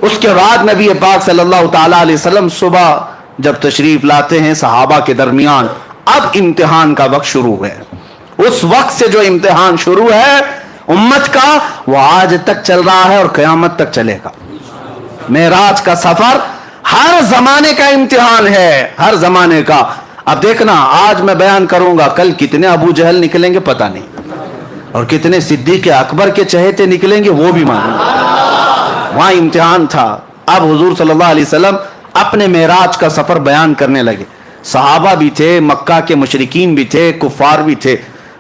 A: اس کے بعد نبی پاک صلی اللہ تعالی علیہ وسلم صبح جب تشریف لاتے ہیں صحابہ کے درمیان, اب امتحان کا وقت شروع ہے. اس وقت سے جو امتحان شروع ہے امت کا وہ آج تک چل رہا ہے اور قیامت تک چلے گا. معراج کا سفر ہر زمانے کا امتحان ہے, ہر زمانے کا. اب دیکھنا آج میں بیان کروں گا, کل کتنے ابو جہل نکلیں گے پتہ نہیں, اور کتنے صدیق اکبر کے چہیتے نکلیں گے وہ بھی معلوم. وہاں امتحان تھا. اب حضور صلی اللہ علیہ وسلم اپنے معراج کا سفر بیان کرنے لگے. صحابہ بھی تھے, مکہ کے مشرکین بھی تھے, کفار بھی تھے,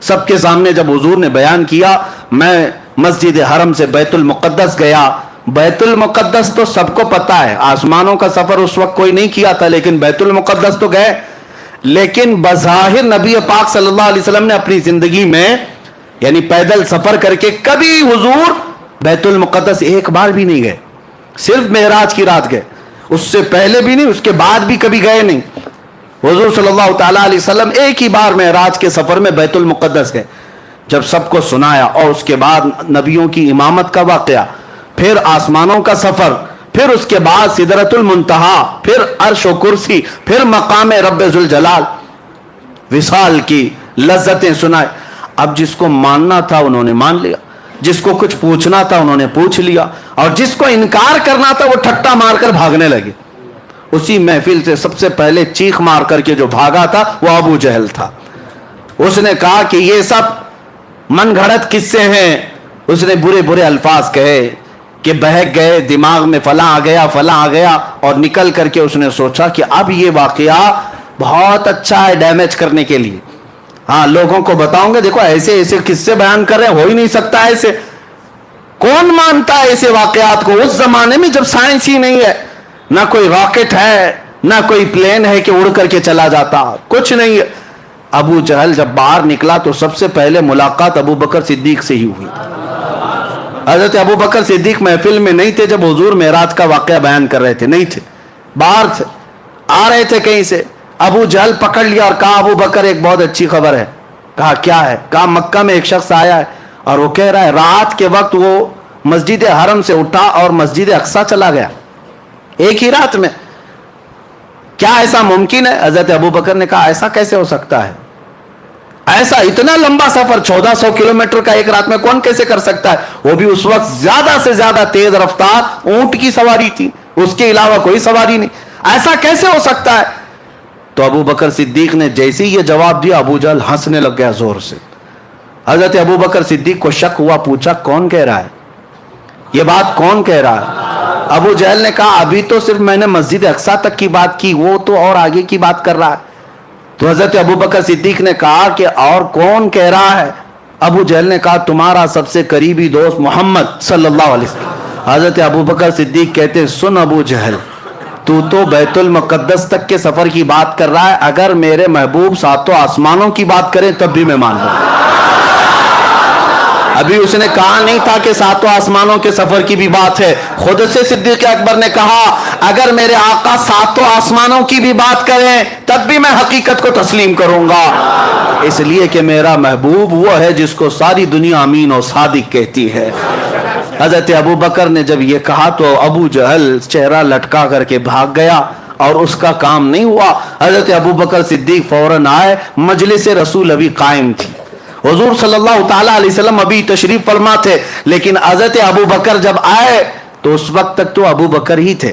A: سب کے سامنے جب حضور نے بیان کیا میں مسجد حرم سے بیت المقدس گیا. بیت المقدس تو سب کو پتا ہے, آسمانوں کا سفر اس وقت کوئی نہیں کیا تھا, لیکن بیت المقدس تو گئے. لیکن بظاہر نبی پاک صلی اللہ علیہ وسلم نے اپنی زندگی میں یعنی پیدل سفر کر کے کبھی حضور بیت المقدس ایک بار بھی نہیں گئے, صرف معراج کی رات گئے. اس سے پہلے بھی نہیں, اس کے بعد بھی کبھی گئے نہیں. حضور صلی اللہ تعالیٰ علیہ وسلم ایک ہی بار معراج کے سفر میں بیت المقدس گئے. جب سب کو سنایا اور اس کے بعد نبیوں کی امامت کا واقعہ, پھر آسمانوں کا سفر, پھر اس کے بعد سدرۃ المنتہا, پھر عرش و کرسی, پھر مقام رب ذوالجلال, وصال کی لذتیں سنائے. اب جس کو ماننا تھا انہوں نے مان لیا, جس کو کچھ پوچھنا تھا انہوں نے پوچھ لیا, اور جس کو انکار کرنا تھا وہ ٹھٹا مار کر بھاگنے لگے. اسی محفل سے سب سے پہلے چیخ مار کر کے جو بھاگا تھا وہ ابو جہل تھا. اس نے کہا کہ یہ سب من گھڑت قصے ہیں. اس نے برے برے الفاظ کہے کہ بہک گئے, دماغ میں فلاں آ گیا, اور نکل کر کے اس نے سوچا کہ اب یہ واقعہ بہت اچھا ہے ڈیمیج کرنے کے لیے. ہاں لوگوں کو بتاؤں گے دیکھو ایسے ایسے قصے بیان کر رہے ہیں, ہو ہی نہیں سکتا ایسے. کون مانتا ہے ایسے واقعات کو اس زمانے میں جب سائنس ہی نہیں ہے, نہ کوئی راکٹ ہے, نہ کوئی پلین ہے کہ اڑ کر کے چلا جاتا, کچھ نہیں ہے. ابو جہل جب باہر نکلا تو سب سے پہلے ملاقات ابو بکر صدیق سے ہی ہوئی. حضرت ابو بکر صدیق محفل میں نہیں تھے جب حضور معراج کا واقعہ بیان کر رہے تھے, نہیں تھے, باہر تھے, آ رہے تھے کہیں سے. ابو جہل پکڑ لیا اور کہا ابو بکر ایک بہت اچھی خبر ہے. کہا کیا ہے؟ کہا مکہ میں ایک شخص آیا ہے اور وہ کہہ رہا ہے رات کے وقت وہ مسجد حرم سے اٹھا اور مسجد اقصی چلا گیا ایک ہی رات میں. کیا ایسا ممکن ہے؟ حضرت ابو بکر نے کہا ایسا کیسے ہو سکتا ہے, ایسا اتنا لمبا سفر 1400 کلومیٹر کا ایک رات میں کون کیسے کر سکتا ہے؟ وہ بھی اس وقت زیادہ سے زیادہ تیز رفتار اونٹ کی سواری تھی, اس کے علاوہ کوئی سواری نہیں, ایسا کیسے ہو سکتا ہے؟ تو ابو بکر صدیق نے جیسے ہی یہ جواب دیا ابو جہل ہنسنے لگ گیا زور سے. حضرت ابو بکر صدیق کو شک ہوا, پوچھا کون کہہ رہا ہے یہ بات, کون کہہ رہا ہے؟ ابو جہل نے کہا ابھی تو صرف میں نے مسجد اقصی تک کی بات کی, وہ تو اور آگے کی بات کر رہا ہے. تو حضرت ابو بکر صدیق نے کہا کہ اور کون کہہ رہا ہے؟ ابو جہل نے کہا تمہارا سب سے قریبی دوست محمد صلی اللہ علیہ وسلم. حضرت ابو بکر صدیق کہتے سن ابو جہل, تو بیت المقدس تک کے سفر کی بات کر رہا ہے, اگر میرے محبوب ساتوں آسمانوں کی بات کریں تب بھی میں مان لوں. ابھی اس نے کہا نہیں تھا کہ ساتوں آسمانوں کے سفر کی بھی بات ہے. خود سے صدیق اکبر نے کہا اگر میرے آقا ساتوں آسمانوں کی بھی بات کریں تب بھی میں حقیقت کو تسلیم کروں گا, اس لیے کہ میرا محبوب وہ ہے جس کو ساری دنیا امین و صادق کہتی ہے. حضرت ابو بکر نے جب یہ کہا تو ابو جہل چہرہ لٹکا کر کے بھاگ گیا, اور اس کا کام نہیں ہوا. حضرت ابو بکر صدیق فوراً آئے, مجلس رسول ابھی قائم تھی, حضور صلی اللہ تعالیٰ علیہ وسلم ابھی تشریف فرما تھے, لیکن حضرت ابو بکر جب آئے تو اس وقت تک تو ابو بکر ہی تھے.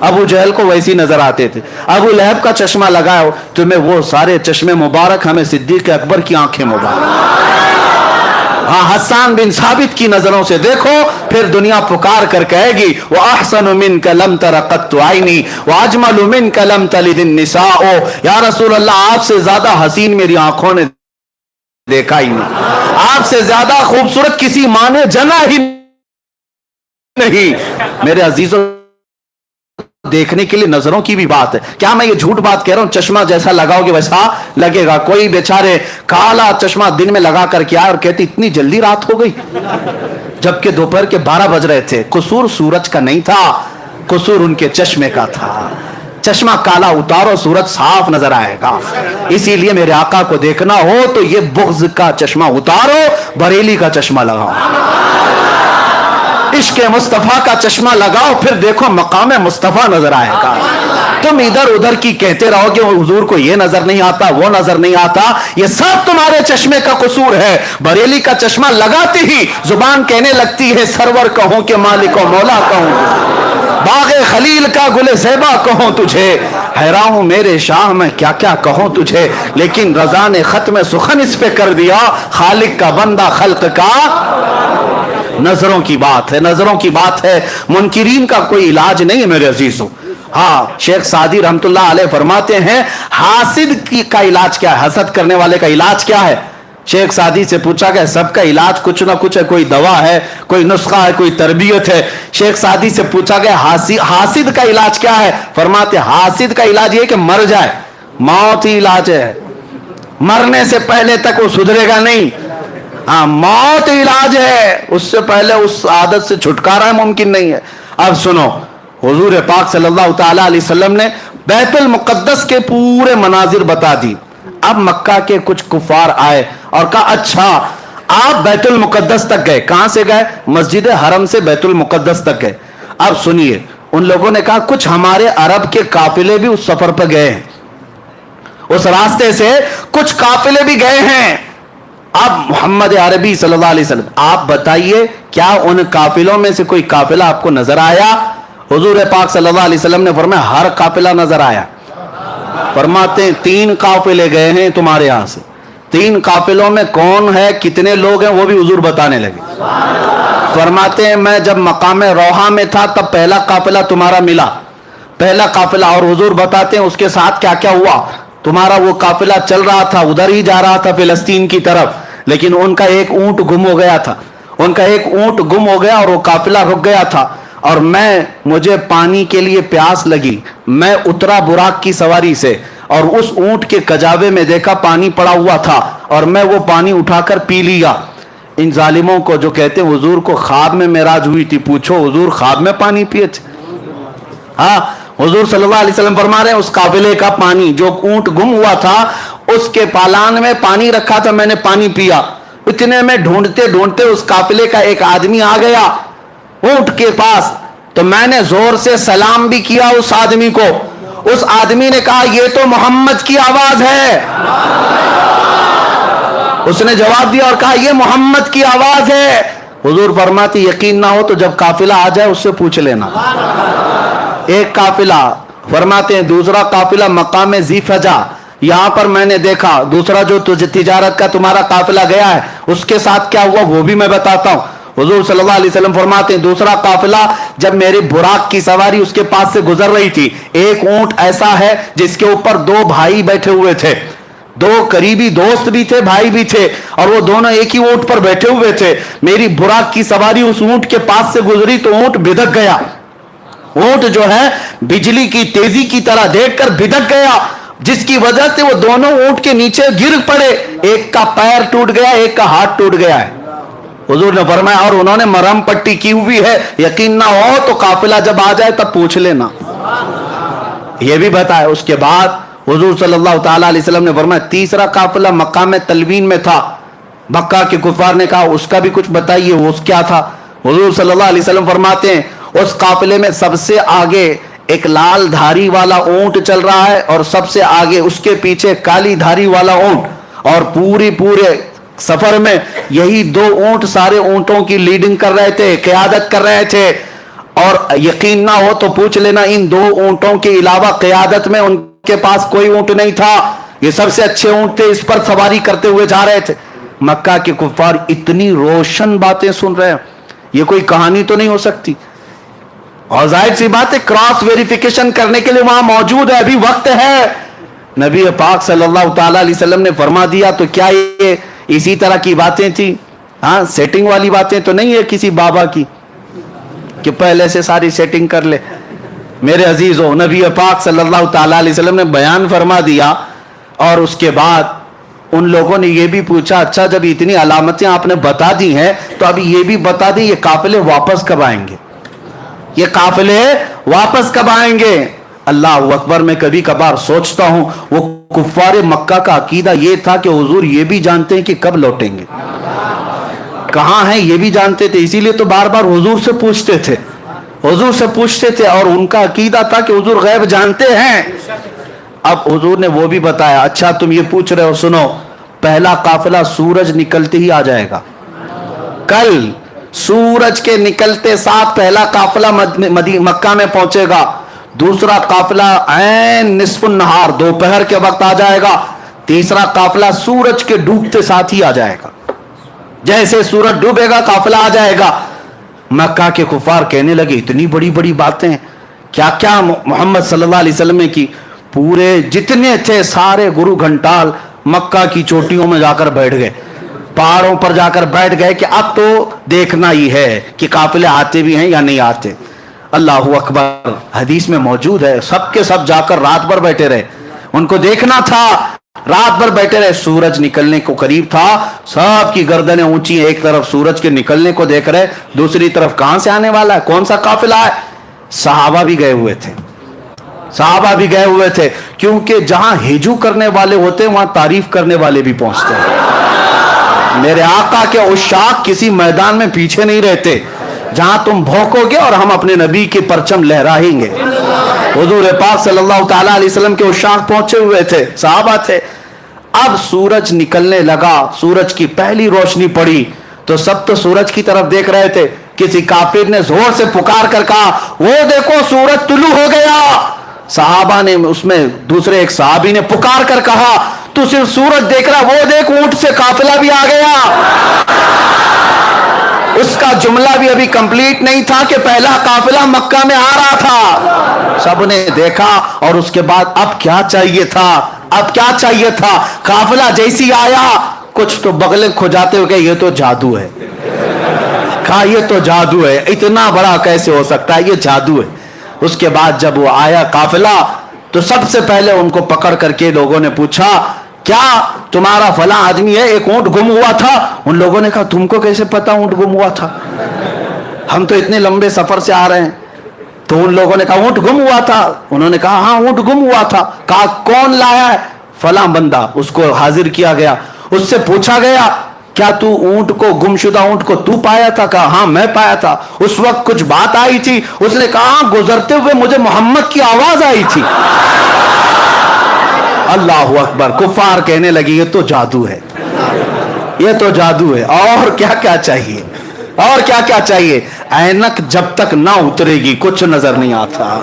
A: ابو جہل کو ویسی نظر آتے تھے. ابو لہب کا چشمہ لگاؤ تمہیں وہ سارے چشمے مبارک, ہمیں صدیق اکبر کی آنکھیں مبارک. ہاں حسان بن ثابت کی نظروں سے دیکھو, پھر دنیا پکار کر کہے گی وَأَحْسَنُ مِنْكَ لَمْ تَرَ قَطُّ عَيْنِي وَأَجْمَلُ مِنْكَ لَمْ تَلِدِ النِّسَاءُ. یا رسول اللہ, آپ سے زیادہ حسین میری آنکھوں نے دیکھا ہی نہیں, آپ سے زیادہ خوبصورت کسی ماں نے جنا ہی نہیں. میرے عزیزوں, دیکھنے کے لیے نظروں کی بھی بات ہے. کیا میں یہ جھوٹ بات کہہ رہا ہوں؟ چشمہ جیسا لگاؤ گے ویسا لگے گا. کوئی بیچارے کالا چشمہ دن میں لگا کر کے آئے اور کہتے اتنی جلدی رات ہو گئی, جبکہ دوپہر کے 12 بج رہے تھے. قصور سورج کا نہیں تھا, قصور ان کے چشمے کا تھا. چشمہ کالا اتارو, سورج صاف نظر آئے گا. اسی لیے میرے آقا کو دیکھنا ہو تو یہ بغض کا چشمہ اتارو, بریلی کا چشمہ لگاؤ, عشق مصطفیٰ کا چشمہ لگاؤ, پھر دیکھو مقام مصطفیٰ نظر آئے گا. تم ادھر ادھر کی کہتے رہو کہ حضور کو یہ نظر نہیں آتا, وہ نظر نہیں آتا, یہ سب تمہارے چشمے کا قصور ہے. بریلی کا چشمہ لگاتے ہی زبان کہنے لگتی ہے سرور کہوں کہ مالک و مولا کہوں, باغ خلیل کا گل زیبا کہوں تجھے. حیران ہوں میرے شاہ میں کیا کیا کہوں تجھے, لیکن رضا نے ختم سخن اس پہ کر دیا, خالق کا بندہ خلق کا. نظروں کی بات ہے, نظروں کی بات ہے. منکرین کا کوئی علاج نہیں ہے میرے عزیزوں. ہاں, شیخ سعدی رحمت اللہ علیہ فرماتے ہیں حاسد کا علاج کیا ہے, حسد کرنے والے کا علاج کیا ہے. شیخ سعدی سے پوچھا گیا سب کا علاج کچھ نہ کچھ ہے, کوئی دوا ہے, کوئی نسخہ ہے, کوئی تربیت ہے. شیخ سعدی سے پوچھا گیا حاسد کا علاج کیا ہے. فرماتے حاسد کا علاج یہ کہ مر جائے, موت ہی علاج ہے. مرنے سے پہلے تک وہ سدھرے گا نہیں. ہاں, موت علاج ہے, اس سے پہلے اس عادت سے چھٹکارا ممکن نہیں ہے. اب سنو, حضور پاک صلی اللہ تعالی علیہ وسلم نے بیت المقدس کے پورے مناظر بتا دی. اب مکہ کے کچھ کفار آئے اور کہا اچھا آپ بیت المقدس تک گئے. کہاں سے گئے؟ مسجد حرم سے بیت المقدس تک گئے. اب سنیے, ان لوگوں نے کہا کچھ ہمارے عرب کے قافلے بھی اس سفر پہ گئے ہیں, اس راستے سے کچھ قافلے بھی گئے ہیں. اب محمد عربی صلی اللہ علیہ وسلم آپ بتائیے کیا ان قافلوں میں سے کوئی قافلہ آپ کو نظر آیا؟ حضور پاک صلی اللہ علیہ وسلم نے فرمایا ہر قافلہ نظر آیا. فرماتے ہیں 3 قافلے گئے ہیں تمہارے یہاں سے, 3 قافلوں میں کون ہے, کتنے لوگ ہیں, وہ بھی حضور بتانے لگے. فرماتے ہیں میں جب مقام روحہ میں تھا تب پہلا قافلہ تمہارا ملا, پہلا قافلہ, اور حضور بتاتے ہیں اس کے ساتھ کیا کیا ہوا. تمہارا وہ قافلہ چل رہا تھا, ادھر ہی جا رہا تھا فلسطین کی طرف, لیکن ان کا ایک اونٹ گم ہو گیا تھا, ان کا ایک اونٹ گم ہو گیا اور وہ قافلہ رک گیا تھا. اور مجھے پانی کے لیے پیاس لگی, میں اترا براق کی سواری سے اور اس اونٹ کے کجاوے میں دیکھا پانی پڑا ہوا تھا اور میں وہ پانی اٹھا کر پی لیا. ان ظالموں کو جو کہتے ہیں حضور کو خواب میں معراج ہوئی تھی, پوچھو حضور خواب میں پانی پیے تھے؟ ہاں, حضور صلی اللہ علیہ وسلم فرما رہے ہیں اس قافلے کا پانی, جو اونٹ گم ہوا تھا اس کے پالان میں پانی رکھا تھا, میں نے پانی پیا. اتنے میں ڈھونڈتے ڈھونڈتے اس قافلے کا ایک آدمی آ گیا اونٹ کے پاس, تو میں نے زور سے سلام بھی کیا اس آدمی کو. اس آدمی نے کہا یہ تو محمد کی آواز ہے. اس نے جواب دیا اور کہا یہ محمد کی آواز ہے. حضور فرماتی یقین نہ ہو تو جب قافلہ آ جائے اس سے پوچھ لینا. ایک قافلہ, فرماتے ہیں دوسرا قافلہ مقام ذی فجا, یہاں پر میں نے دیکھا. دوسرا جو تجارت کا تمہارا قافلہ گیا ہے اس کے ساتھ کیا ہوا وہ بھی میں بتاتا ہوں. حضور صلی اللہ علیہ وسلم فرماتے ہیں دوسرا قافلہ جب میری براق کی سواری اس کے پاس سے گزر رہی تھی, ایک اونٹ ایسا ہے جس کے اوپر 2 بھائی بیٹھے ہوئے تھے, 2 قریبی دوست بھی تھے, بھائی بھی تھے, اور وہ دونوں ایک ہی اونٹ پر بیٹھے ہوئے تھے. میری براق کی سواری اس اونٹ کے پاس سے گزری تو اونٹ بھدک گیا. اونٹ جو ہے بجلی کی تیزی کی طرح دیکھ کر بھدک گیا, جس کی وجہ سے وہ دونوں اونٹ کے نیچے گر پڑے. ایک کا پیر ٹوٹ گیا, ایک کا ہاتھ ٹوٹ گیا ہے. حضور نے فرمایا اور انہوں نے مرہم پٹی کی ہوئی ہے, یقین نہ ہو تو قافلہ جب آ جائے تب پوچھ لینا. یہ بھی بتایا. اس کے بعد حضور صلی اللہ تعالی علیہ وسلم نے فرمایا تیسرا قافلہ مقام تلوین میں تھا. مکہ کے کفار نے کہا اس کا بھی کچھ بتائیے, وہ کیا تھا؟ حضور صلی اللہ علیہ وسلم فرماتے ہیں اس قافلے میں سب سے آگے ایک لال دھاری والا اونٹ چل رہا ہے اور سب سے آگے اس کے پیچھے کالی دھاری والا اونٹ, اور پورے سفر میں یہی 2 اونٹ سارے اونٹوں کی لیڈنگ کر رہے تھے, قیادت کر رہے تھے. اور یقین نہ ہو تو پوچھ لینا ان 2 اونٹوں کے علاوہ قیادت میں ان کے پاس کوئی اونٹ نہیں تھا، یہ سب سے اچھے اونٹ تھے، اس پر سواری کرتے ہوئے جا رہے تھے۔ مکہ کے کفار اتنی روشن باتیں سن رہے ہیں، یہ کوئی کہانی تو نہیں ہو سکتی، اور ظاہر سی بات ہے کراس ویریفیکیشن کرنے کے لیے وہاں موجود ہے، ابھی وقت ہے۔ نبی پاک صلی اللہ تعالی علیہ وسلم نے فرما دیا تو کیا یہ اسی طرح کی باتیں تھی؟ ہاں، سیٹنگ والی باتیں تو نہیں ہے کسی بابا کی کہ پہلے سے ساری سیٹنگ کر لے۔ میرے عزیزو، نبی پاک صلی اللہ تعالی علیہ وسلم نے بیان فرما دیا، اور اس کے بعد ان لوگوں نے یہ بھی پوچھا اچھا جب اتنی علامتیں آپ نے بتا دی ہیں تو ابھی یہ بھی بتا دیں یہ قافلے واپس کب آئیں گے، یہ قافلے واپس کب آئیں گے؟ اللہ اکبر، میں کبھی کبھار سوچتا ہوں وہ کفار مکہ کا عقیدہ یہ تھا کہ حضور یہ بھی جانتے ہیں کہ کب لوٹیں گے، کہاں ہیں یہ بھی جانتے تھے، اسی لیے تو بار بار حضور سے پوچھتے تھے، حضور سے پوچھتے تھے، اور ان کا عقیدہ تھا کہ حضور غیب جانتے ہیں۔ اب حضور نے وہ بھی بتایا، اچھا تم یہ پوچھ رہے ہو، سنو، پہلا قافلہ سورج نکلتے ہی آ جائے گا، کل سورج کے نکلتے ساتھ پہلا قافلہ مکہ میں پہنچے گا، دوسرا قافلہ عین نصف النہار دوپہر کے وقت آ جائے گا، تیسرا قافلہ سورج کے ڈوبتے ساتھ ہی آ جائے گا، جیسے سورج ڈوبے گا قافلہ آ جائے گا۔ مکہ کے کفار کہنے لگے اتنی بڑی بڑی باتیں، کیا کیا محمد صلی اللہ علیہ وسلم نے کی، پورے جتنے تھے سارے گرو گھنٹال مکہ کی چوٹیوں میں جا کر بیٹھ گئے، پہاڑوں پر جا کر بیٹھ گئے کہ اب تو دیکھنا ہی ہے کہ قافلے آتے بھی ہیں یا نہیں آتے۔ اللہ اکبر، حدیث میں موجود ہے سب کے سب جا کر رات بھر بیٹھے رہے، ان کو دیکھنا تھا، رات بھر بیٹھے رہے، سورج نکلنے کو قریب تھا، سب کی گردنیں اونچی ہیں، ایک طرف سورج کے نکلنے کو دیکھ رہے، دوسری طرف کہاں سے آنے والا ہے، کون سا قافلہ ہے۔ صحابہ بھی گئے ہوئے تھے، صحابہ بھی گئے ہوئے تھے، کیونکہ جہاں ہجو کرنے والے ہوتے ہیں وہاں تعریف کرنے والے بھی پہنچتے ہیں۔ میرے آقا کے عشاق کسی میدان میں پیچھے نہیں رہتے، جہاں تم بھونکو گے اور ہم اپنے نبی کی پرچم لہرائیں گے۔ حضور پاک صلی اللہ تعالی علیہ وسلم کے عشاق پہنچے ہوئے تھے، صحابہ تھے۔ اب سورج نکلنے لگا، سورج کی پہلی روشنی پڑی تو سب تو سورج کی طرف دیکھ رہے تھے، کسی کافر نے زور سے پکار کر کہا وہ دیکھو سورج طلوع ہو گیا۔ صحابہ نے، اس میں دوسرے ایک صحابی نے پکار کر کہا تو صرف سورج دیکھ رہا، وہ دیکھ اونٹ سے قافلہ بھی آ گیا۔ اس کا جملہ بھی ابھی کمپلیٹ نہیں تھا کہ پہلا قافلہ مکہ میں آ رہا تھا۔ سب نے دیکھا، اور اس کے بعد اب کیا چاہیے تھا، اب کیا چاہیے تھا، قافلہ جیسی آیا کچھ تو بغلیں کھجاتے ہوئے کہ یہ تو جادو ہے، کہا یہ تو جادو ہے، اتنا بڑا کیسے ہو سکتا ہے، یہ جادو ہے۔ اس کے بعد جب وہ آیا قافلہ تو سب سے پہلے ان کو پکڑ کر کے لوگوں نے پوچھا کیا تمہارا فلاں آدمی ہے، ایک اونٹ گم ہوا تھا۔ ان لوگوں نے کہا تم کو کیسے پتا اونٹ گم ہوا تھا، ہم تو اتنے لمبے سفر سے آ رہے ہیں۔ تو ان لوگوں نے کہا اونٹ گم ہوا تھا، انہوں نے کہا ہاں اونٹ گم ہوا تھا۔ کہا کون لایا ہے؟ فلاں بندہ، اس کو حاضر کیا گیا، اس سے پوچھا گیا کیا تو اونٹ کو، گم شدہ اونٹ کو تو پایا تھا؟ کہا ہاں میں پایا تھا۔ اس وقت کچھ بات آئی تھی؟ اس نے کہا گزرتے ہوئے مجھے محمد کی آواز آئی تھی۔ اللہ اکبر، کفار کہنے لگی یہ تو جادو ہے، یہ تو جادو ہے، اور کیا کیا چاہیے، اور کیا کیا چاہیے۔ اینک جب تک نہ اترے گی کچھ نظر نہیں آتا،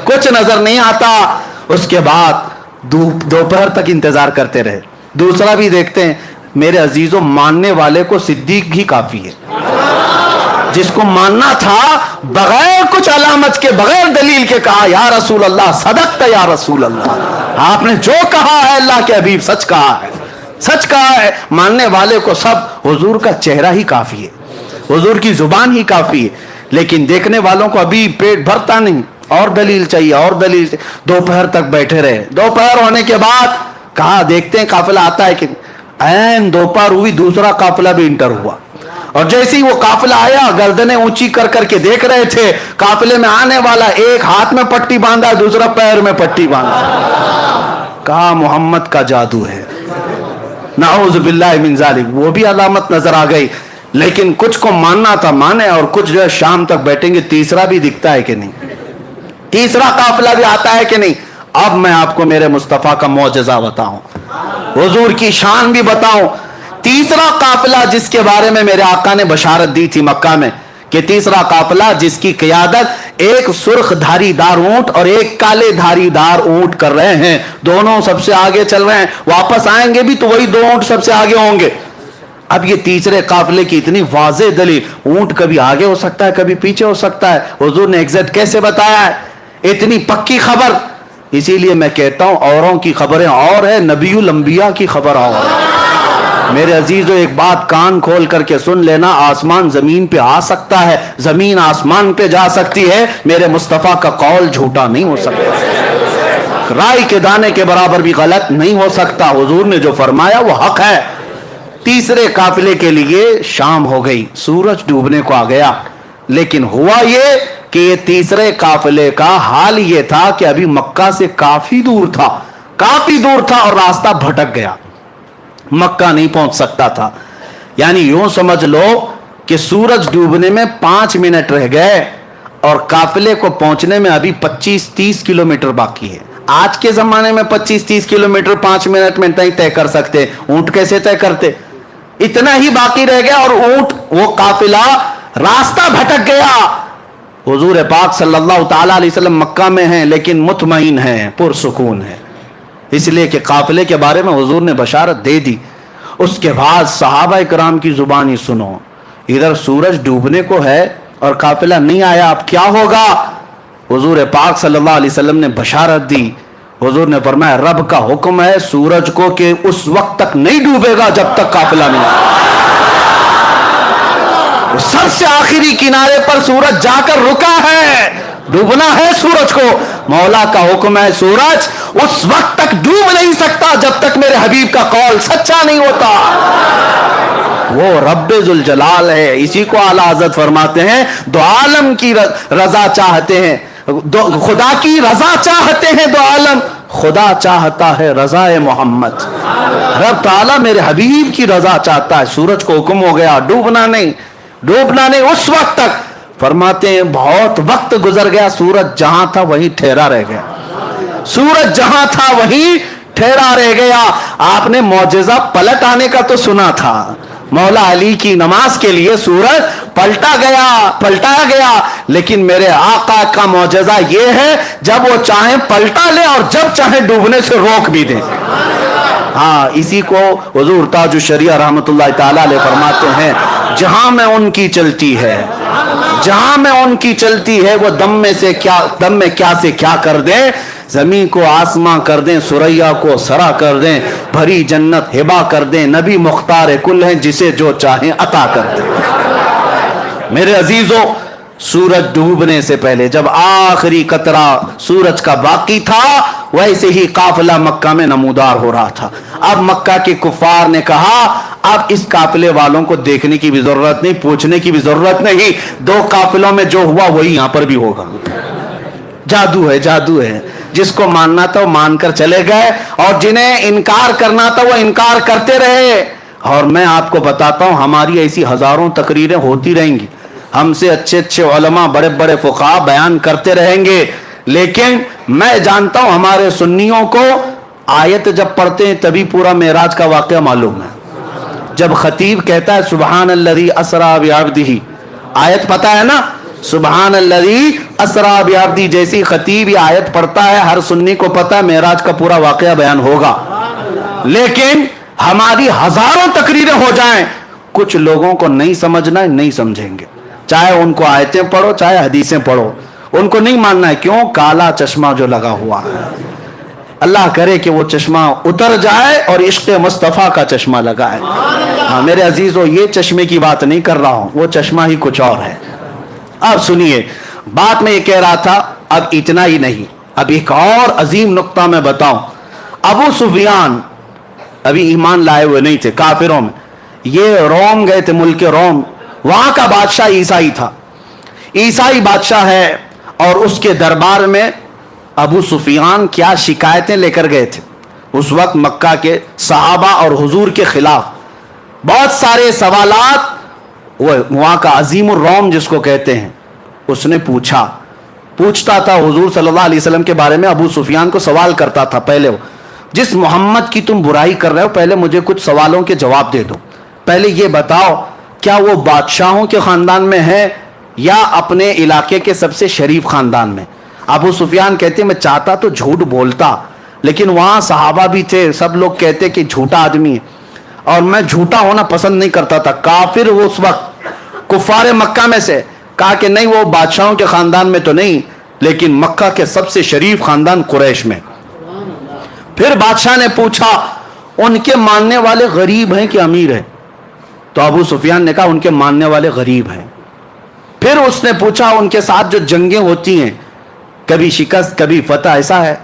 A: کچھ نظر نہیں آتا۔ اس کے بعد دوپہر تک انتظار کرتے رہے۔ دوسرا بھی دیکھتے ہیں، میرے عزیزوں، ماننے والے کو صدیق ہی کافی ہے۔ جس کو ماننا تھا بغیر کچھ علامت کے، بغیر دلیل کے کہا یا رسول اللہ صدقت یا رسول اللہ، آپ نے جو کہا ہے اللہ کے حبیب سچ کہا ہے، سچ کہا ہے۔ ماننے والے کو سب حضور کا چہرہ ہی کافی ہے، حضور کی زبان ہی کافی ہے، لیکن دیکھنے والوں کو ابھی پیٹ بھرتا نہیں، اور دلیل چاہیے، اور دلیل چاہیے۔ دوپہر تک بیٹھے رہے، دوپہر ہونے کے بعد کہا دیکھتے ہیں قافلہ آتا ہے کہ این دوپہر ہوئی، دوسرا قافلہ بھی انٹر ہوا، اور جیسے ہی وہ قافلہ آیا گردنیں اونچی کر کر کے دیکھ رہے تھے قافلے میں آنے والا، ایک ہاتھ میں پٹی باندھا، دوسرا پیر میں پٹی باندھا۔ کہا محمد کا جادو ہے، نعوذ باللہ من ذالک۔ وہ بھی علامت نظر آ گئی، لیکن کچھ کو ماننا تھا مانے، اور کچھ جو ہے شام تک بیٹھیں گے۔ تیسرا بھی دکھتا ہے کہ نہیں، تیسرا قافلہ بھی آتا ہے کہ نہیں۔ اب میں آپ کو میرے مصطفیٰ کا معجزہ بتاؤں، حضور کی شان بھی بتاؤں۔ تیسرا قافلہ جس کے بارے میں میرے آقا نے بشارت دی تھی مکہ میں کہ تیسرا قافلہ جس کی قیادت ایک سرخ دھاری دار اونٹ اور ایک کالے دھاری دار اونٹ کر رہے ہیں, دونوں سب سے آگے چل رہے ہیں, واپس آئیں گے بھی تو وہی دو اونٹ سب سے آگے ہوں گے. اب یہ تیسرے قافلے کی اتنی واضح دلیل, اونٹ کبھی آگے ہو سکتا ہے کبھی پیچھے ہو سکتا ہے, حضور نے ایگزیکٹ کیسے بتایا ہے, اتنی پکی خبر. اسی لیے میں کہتا ہوں اوروں کی خبریں اور ہے, نبی الانبیاء کی خبر اور ہے. میرے عزیزو ایک بات کان کھول کر کے سن لینا, آسمان زمین پہ آ سکتا ہے, زمین آسمان پہ جا سکتی ہے, میرے مصطفیٰ کا قول جھوٹا نہیں ہو سکتا, رائی کے دانے کے برابر بھی غلط نہیں ہو سکتا. حضور نے جو فرمایا وہ حق ہے. تیسرے قافلے کے لیے شام ہو گئی, سورج ڈوبنے کو آ گیا, لیکن ہوا یہ کہ یہ تیسرے قافلے کا حال یہ تھا کہ ابھی مکہ سے کافی دور تھا اور راستہ بھٹک گیا, مکہ نہیں پہنچ سکتا تھا. یعنی یوں سمجھ لو کہ سورج ڈوبنے میں 5 منٹ رہ گئے اور قافلے کو پہنچنے میں ابھی 25-30 کلومیٹر باقی ہے. آج کے زمانے میں 25-30 کلومیٹر 5 منٹ میں نہیں طے کر سکتے, اونٹ کیسے طے کرتے, اتنا ہی باقی رہ گیا اور اونٹ وہ قافلہ راستہ بھٹک گیا. حضور پاک صلی اللہ تعالی علیہ وسلم مکہ میں ہیں لیکن مطمئن ہیں, پرسکون ہیں, اس لیے کہ قافلے کے بارے میں حضور نے بشارت دے دی. اس کے بعد صحابہ کرام کی زبانی سنو, ادھر سورج ڈوبنے کو ہے اور قافلہ نہیں آیا, اب کیا ہوگا. حضور پاک صلی اللہ علیہ وسلم نے بشارت دی. حضور نے فرمایا رب کا حکم ہے سورج کو کہ اس وقت تک نہیں ڈوبے گا جب تک قافلہ نہیں آئے. سب سے آخری کنارے پر سورج جا کر رکا ہے, ڈوبنا ہے سورج کو, مولا کا حکم ہے سورج اس وقت تک ڈوب نہیں سکتا جب تک میرے حبیب کا قول سچا نہیں ہوتا. وہ رب ذوالجلال ہے, اسی کو اعلیٰ حضرت فرماتے ہیں دو عالم کی رضا چاہتے ہیں, خدا کی رضا چاہتے ہیں دو عالم, خدا چاہتا ہے رضا محمد. رب تعالیٰ میرے حبیب کی رضا چاہتا ہے. سورج کو حکم ہو گیا ڈوبنا نہیں اس وقت تک. فرماتے ہیں بہت وقت گزر گیا, سورج جہاں تھا وہیں ٹھہرا رہ گیا. آپ نے معجزہ پلٹ آنے کا تو سنا تھا, مولا علی کی نماز کے لیے سورج پلٹایا گیا, لیکن میرے آقا کا معجزہ یہ ہے جب وہ چاہیں پلٹا لے اور جب چاہیں ڈوبنے سے روک بھی دیں. ہاں, اسی کو حضور تاج الشریعہ رحمت اللہ تعالی علیہ فرماتے ہیں جہاں میں ان کی چلتی ہے وہ دم میں کیا سے کیا کر دیں, زمین کو آسماں کر دیں, سریا کو سرا کر دیں, بھری جنت ہبا کر دیں, نبی مختار کل ہیں جسے جو چاہیں عطا کر دیں. میرے عزیزوں, سورج ڈوبنے سے پہلے جب آخری قطرہ سورج کا باقی تھا ویسے ہی قافلہ مکہ میں نمودار ہو رہا تھا. اب مکہ کے کفار نے کہا اب اس قافلے والوں کو دیکھنے کی بھی ضرورت نہیں, پوچھنے کی بھی ضرورت نہیں, 2 قافلوں میں جو ہوا وہی یہاں پر بھی ہوگا. جادو ہے, جس کو ماننا تھا وہ مان کر چلے گئے اور جنہیں انکار کرنا تھا وہ انکار کرتے رہے. اور میں آپ کو بتاتا ہوں ہماری ایسی ہزاروں تقریریں ہوتی رہیں گی, ہم سے اچھے علماء بڑے بڑے فقہاء بیان کرتے رہیں گے, لیکن میں جانتا ہوں ہمارے سنیوں کو آیت جب پڑھتے ہیں تبھی پورا معراج کا واقعہ معلوم ہے. جب خطیب کہتا ہے سبحان الذی اسری بعبدہ, آیت پتہ ہے نا, سبحان الذی اسری بعبدہ, جیسی خطیب یہ آیت پڑھتا ہے ہر سنی کو پتہ ہے معراج کا پورا واقعہ بیان ہوگا. لیکن ہماری ہزاروں تقریریں ہو جائیں, کچھ لوگوں کو نہیں سمجھنا ہے, نہیں سمجھیں گے, چاہے ان کو آیتیں پڑھو چاہے حدیثیں پڑھو, ان کو نہیں ماننا ہے. کیوں؟ کالا چشمہ جو لگا ہوا ہے. اللہ کرے کہ وہ چشمہ اتر جائے اور عشق مصطفیٰ کا چشمہ لگا ہے. ہاں میرے عزیزو, یہ چشمے کی بات نہیں کر رہا ہوں, وہ چشمہ ہی کچھ اور ہے. اب سنیے بات میں یہ کہہ رہا تھا, اب اتنا ہی نہیں, اب ایک اور عظیم نقطہ میں بتاؤں. ابو سفیان ابھی ایمان لائے ہوئے نہیں تھے, کافروں میں, یہ روم گئے تھے, ملک روم, وہاں کا بادشاہ عیسائی تھا, عیسائی بادشاہ ہے, اور اس کے دربار میں ابو سفیان کیا شکایتیں لے کر گئے تھے اس وقت مکہ کے صحابہ اور حضور کے خلاف. بہت سارے سوالات وہ وہاں کا عظیم الروم جس کو کہتے ہیں اس نے پوچھتا تھا حضور صلی اللہ علیہ وسلم کے بارے میں. ابو سفیان کو سوال کرتا تھا, پہلے وہ جس محمد کی تم برائی کر رہے ہو پہلے مجھے کچھ سوالوں کے جواب دے دو, پہلے یہ بتاؤ کیا وہ بادشاہوں کے خاندان میں ہے یا اپنے علاقے کے سب سے شریف خاندان میں؟ ابو سفیان کہتے میں چاہتا تو جھوٹ بولتا، لیکن وہاں صحابہ بھی تھے، سب لوگ کہتے کہ جھوٹا آدمی ہے، اور میں جھوٹا ہونا پسند نہیں کرتا تھا۔ کافر وہ اس وقت کفار مکہ میں سے، کہا کہ نہیں وہ بادشاہوں کے خاندان میں تو نہیں، لیکن مکہ کے سب سے شریف خاندان قریش میں۔ پھر بادشاہ نے پوچھا ان کے ماننے والے غریب ہیں کہ امیر ہیں؟ تو ابو سفیان نے کہا ان کے ماننے والے غریب ہیں۔ پھر اس نے پوچھا ان کے ساتھ جو جنگیں ہوتی ہیں کبھی شکست کبھی فتح ایسا ہے؟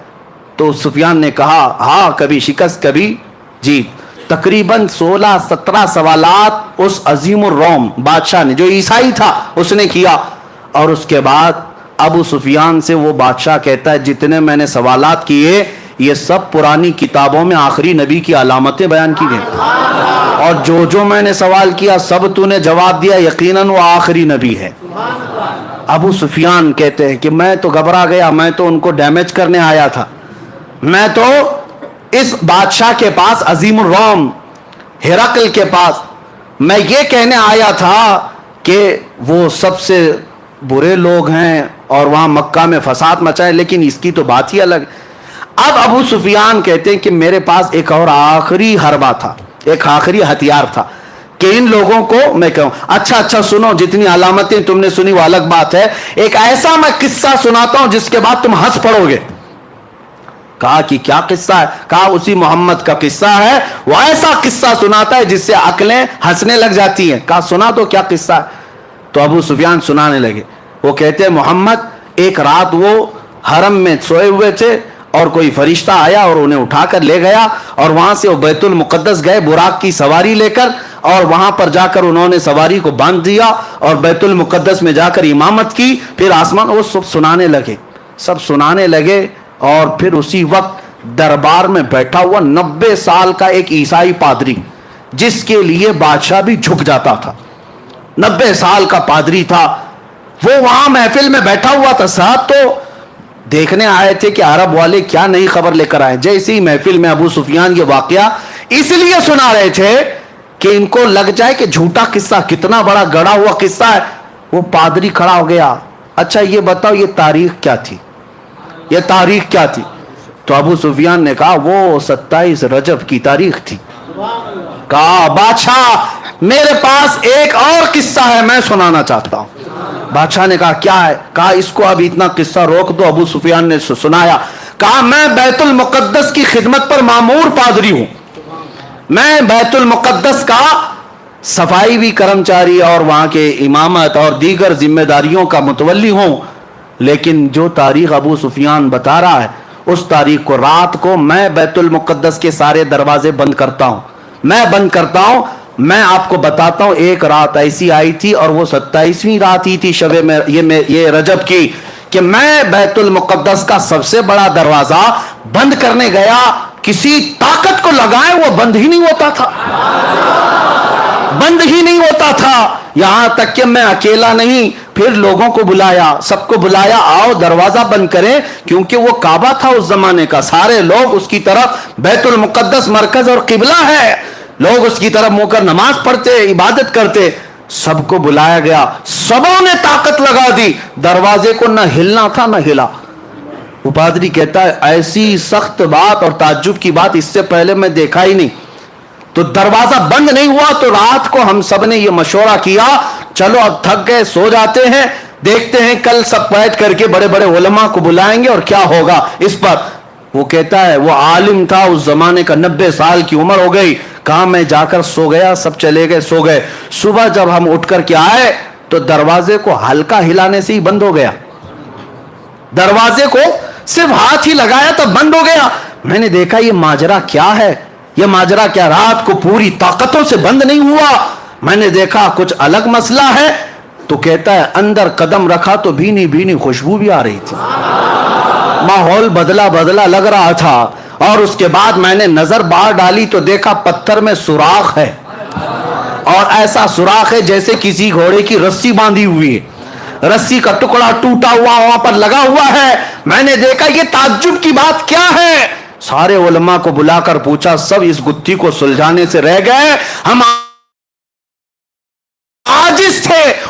A: تو سفیان نے کہا ہاں کبھی شکست کبھی جیت۔ تقریباً 16-17 سوالات اس عظیم الروم بادشاہ نے، جو عیسائی تھا، اس نے کیا، اور اس کے بعد ابو سفیان سے وہ بادشاہ کہتا ہے جتنے میں نے سوالات کیے یہ سب پرانی کتابوں میں آخری نبی کی علامتیں بیان کی گئیں، اور جو میں نے سوال کیا سب تو نے جواب دیا، یقیناً وہ آخری نبی ہے۔ ابو سفیان کہتے ہیں کہ میں تو گھبرا گیا، میں تو ان کو ڈیمیج کرنے آیا تھا، میں تو اس بادشاہ کے پاس عظیم الروم ہرقل کے پاس میں یہ کہنے آیا تھا کہ وہ سب سے برے لوگ ہیں اور وہاں مکہ میں فساد مچائے، لیکن اس کی تو بات ہی الگ۔ اب ابو سفیان کہتے ہیں کہ میرے پاس ایک اور آخری حربہ تھا، ایک آخری ہتھیار تھا کہ ان لوگوں کو میں کہوں اچھا سنو، جتنی علامتیں تم نے سنی وہ الگ بات ہے، ایک ایسا میں قصہ سناتا ہوں جس کے بعد تم ہنس پڑو گے۔ کہا کہ کیا قصہ ہے؟ کہا اسی محمد کا قصہ ہے، وہ ایسا قصہ سناتا ہے جس سے عقلیں ہنسنے لگ جاتی ہیں۔ کہا سنا تو کیا قصہ ہے؟ تو ابو سفیان سنانے لگے۔ وہ کہتے ہیں محمد ایک رات وہ حرم میں سوئے ہوئے تھے اور کوئی فرشتہ آیا اور انہیں اٹھا کر لے گیا، اور وہاں سے وہ بیت المقدس گئے براق کی سواری لے کر، اور وہاں پر جا کر انہوں نے سواری کو باندھ دیا اور بیت المقدس میں جا کر امامت کی۔ پھر آسمان وہ سب سنانے لگے اور پھر اسی وقت دربار میں بیٹھا ہوا 90 سال کا ایک عیسائی پادری، جس کے لیے بادشاہ بھی جھک جاتا تھا، 90 سال کا پادری تھا، وہ وہاں محفل میں بیٹھا ہوا تھا۔ صاحب تو دیکھنے آئے تھے کہ عرب والے کیا نئی خبر لے کر آئے۔ جیسے ہی محفل میں ابو سفیان یہ واقعہ اس لیے سنا رہے تھے کہ ان کو لگ جائے کہ جھوٹا قصہ، کتنا بڑا گڑا ہوا قصہ ہے، وہ پادری کھڑا ہو گیا۔ اچھا یہ بتاؤ یہ تاریخ کیا تھی، یہ تاریخ کیا تھی؟ تو ابو سفیان نے کہا وہ 27 رجب کی تاریخ تھی۔ کہا بادشاہ میرے پاس ایک اور قصہ ہے، میں سنانا چاہتا ہوں۔ بادشاہ نے کہا کیا ہے؟ کہا اس کو اب اتنا قصہ روک دو۔ ابو سفیان نے سنایا، کہا میں بیت المقدس کی خدمت پر مامور پادری ہوں، میں بیت المقدس کا صفائی بھی کرمچاری اور وہاں کے امامت اور دیگر ذمہ داریوں کا متولی ہوں، لیکن جو تاریخ ابو سفیان بتا رہا ہے اس تاریخ کو رات کو میں بیت المقدس کے سارے دروازے بند کرتا ہوں، میں آپ کو بتاتا ہوں ایک رات ایسی آئی تھی اور وہ 27ویں رات ہی تھی شب یہ رجب کی، کہ میں بیت المقدس کا سب سے بڑا دروازہ بند کرنے گیا، کسی طاقت کو لگائے وہ بند ہی نہیں ہوتا تھا، یہاں تک کہ میں اکیلا نہیں، پھر لوگوں کو بلایا، سب کو بلایا، آؤ دروازہ بند کریں، کیونکہ وہ کعبہ تھا اس زمانے کا، سارے لوگ اس کی طرف، بیت المقدس مرکز اور قبلہ ہے، لوگ اس کی طرف منہ کر نماز پڑھتے عبادت کرتے۔ سب کو بلایا گیا، سبوں نے طاقت لگا دی، دروازے کو نہ ہلنا تھا نہ ہلا۔ وہ پادری کہتا ہے ایسی سخت بات اور تعجب کی بات اس سے پہلے میں دیکھا ہی نہیں۔ تو دروازہ بند نہیں ہوا، تو رات کو ہم سب نے یہ مشورہ کیا چلو اب تھک گئے سو جاتے ہیں، دیکھتے ہیں کل سب بیٹھ کر کے بڑے بڑے علماء کو بلائیں گے اور کیا ہوگا اس پر۔ وہ کہتا ہے وہ عالم تھا اس زمانے کا، 90 سال کی عمر ہو گئی، کہا میں جا کر سو گیا، سب چلے گئے سو گئے۔ صبح جب ہم اٹھ کر کے آئے تو دروازے کو ہلکا ہلانے سے ہی بند ہو گیا، دروازے کو صرف ہاتھ ہی لگایا تو بند ہو گیا۔ میں نے دیکھا یہ ماجرا کیا ہے، یہ ماجرا کیا، رات کو پوری طاقتوں سے بند نہیں ہوا، میں نے دیکھا کچھ الگ مسئلہ ہے۔ تو کہتا ہے اندر قدم رکھا تو بھینی بھینی خوشبو بھی آ رہی تھی، ماحول بدلا لگ رہا تھا، اور اس کے بعد میں نے نظر باہر ڈالی تو دیکھا پتھر میں سوراخ ہے، اور ایسا سوراخ ہے جیسے کسی گھوڑے کی رسی باندھی ہوئی ہے، رسی کا ٹکڑا ٹوٹا ہوا وہاں پر لگا ہوا ہے۔ میں نے دیکھا یہ تعجب کی بات کیا ہے، سارے علماء کو بلا کر پوچھا، سب اس گتھی کو سلجھانے سے رہ گئے، ہم عاجز تھے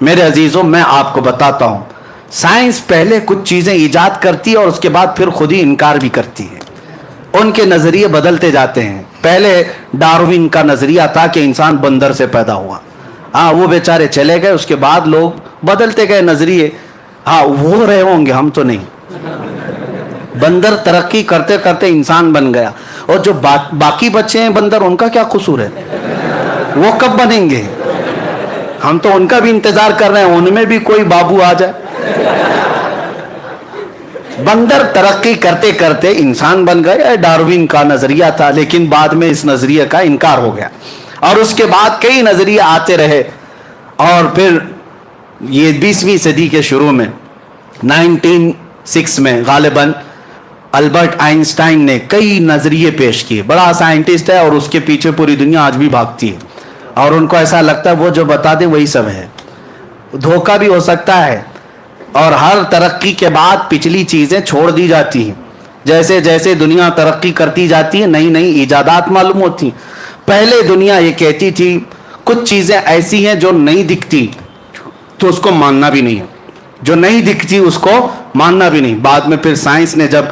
A: میرے عزیزوں میں آپ کو بتاتا ہوں، سائنس پہلے کچھ چیزیں ایجاد کرتی ہے اور اس کے بعد پھر خود ہی انکار بھی کرتی ہے، ان کے نظریے بدلتے جاتے ہیں۔ پہلے ڈاروین کا نظریہ تھا کہ انسان بندر سے پیدا ہوا، ہاں وہ بیچارے چلے گئے، اس کے بعد لوگ بدلتے گئے نظریے، ہاں وہ رہے ہوں گے، ہم تو نہیں۔ بندر ترقی کرتے کرتے انسان بن گیا، اور جو باقی بچے ہیں بندر، ان کا کیا قصور ہے؟ وہ کب بنیں گے؟ ہم تو ان کا بھی انتظار کر رہے ہیں، ان میں بھی کوئی بابو آ جائے۔ بندر ترقی کرتے کرتے انسان بن گئے، ڈاروین کا نظریہ تھا، لیکن بعد میں اس نظریے کا انکار ہو گیا، اور اس کے بعد کئی نظریے آتے رہے، اور پھر یہ 20ویں صدی کے شروع میں 1906 میں غالباً البرٹ آئنسٹائن نے کئی نظریے پیش کیے۔ بڑا سائنٹسٹ ہے، اور اس کے پیچھے پوری دنیا آج بھی بھاگتی ہے، اور ان کو ایسا لگتا ہے وہ جو بتا دیں وہی سب ہے۔ دھوکہ بھی ہو سکتا ہے، اور ہر ترقی کے بعد پچھلی چیزیں چھوڑ دی جاتی ہیں۔ جیسے جیسے دنیا ترقی کرتی جاتی ہے، نئی نئی ایجادات معلوم ہوتی ہیں۔ پہلے دنیا یہ کہتی تھی کچھ چیزیں ایسی ہیں جو نہیں دکھتی تو اس کو ماننا بھی نہیں ہے، جو نہیں دکھتی اس کو ماننا بھی نہیں۔ بعد میں پھر سائنس نے جب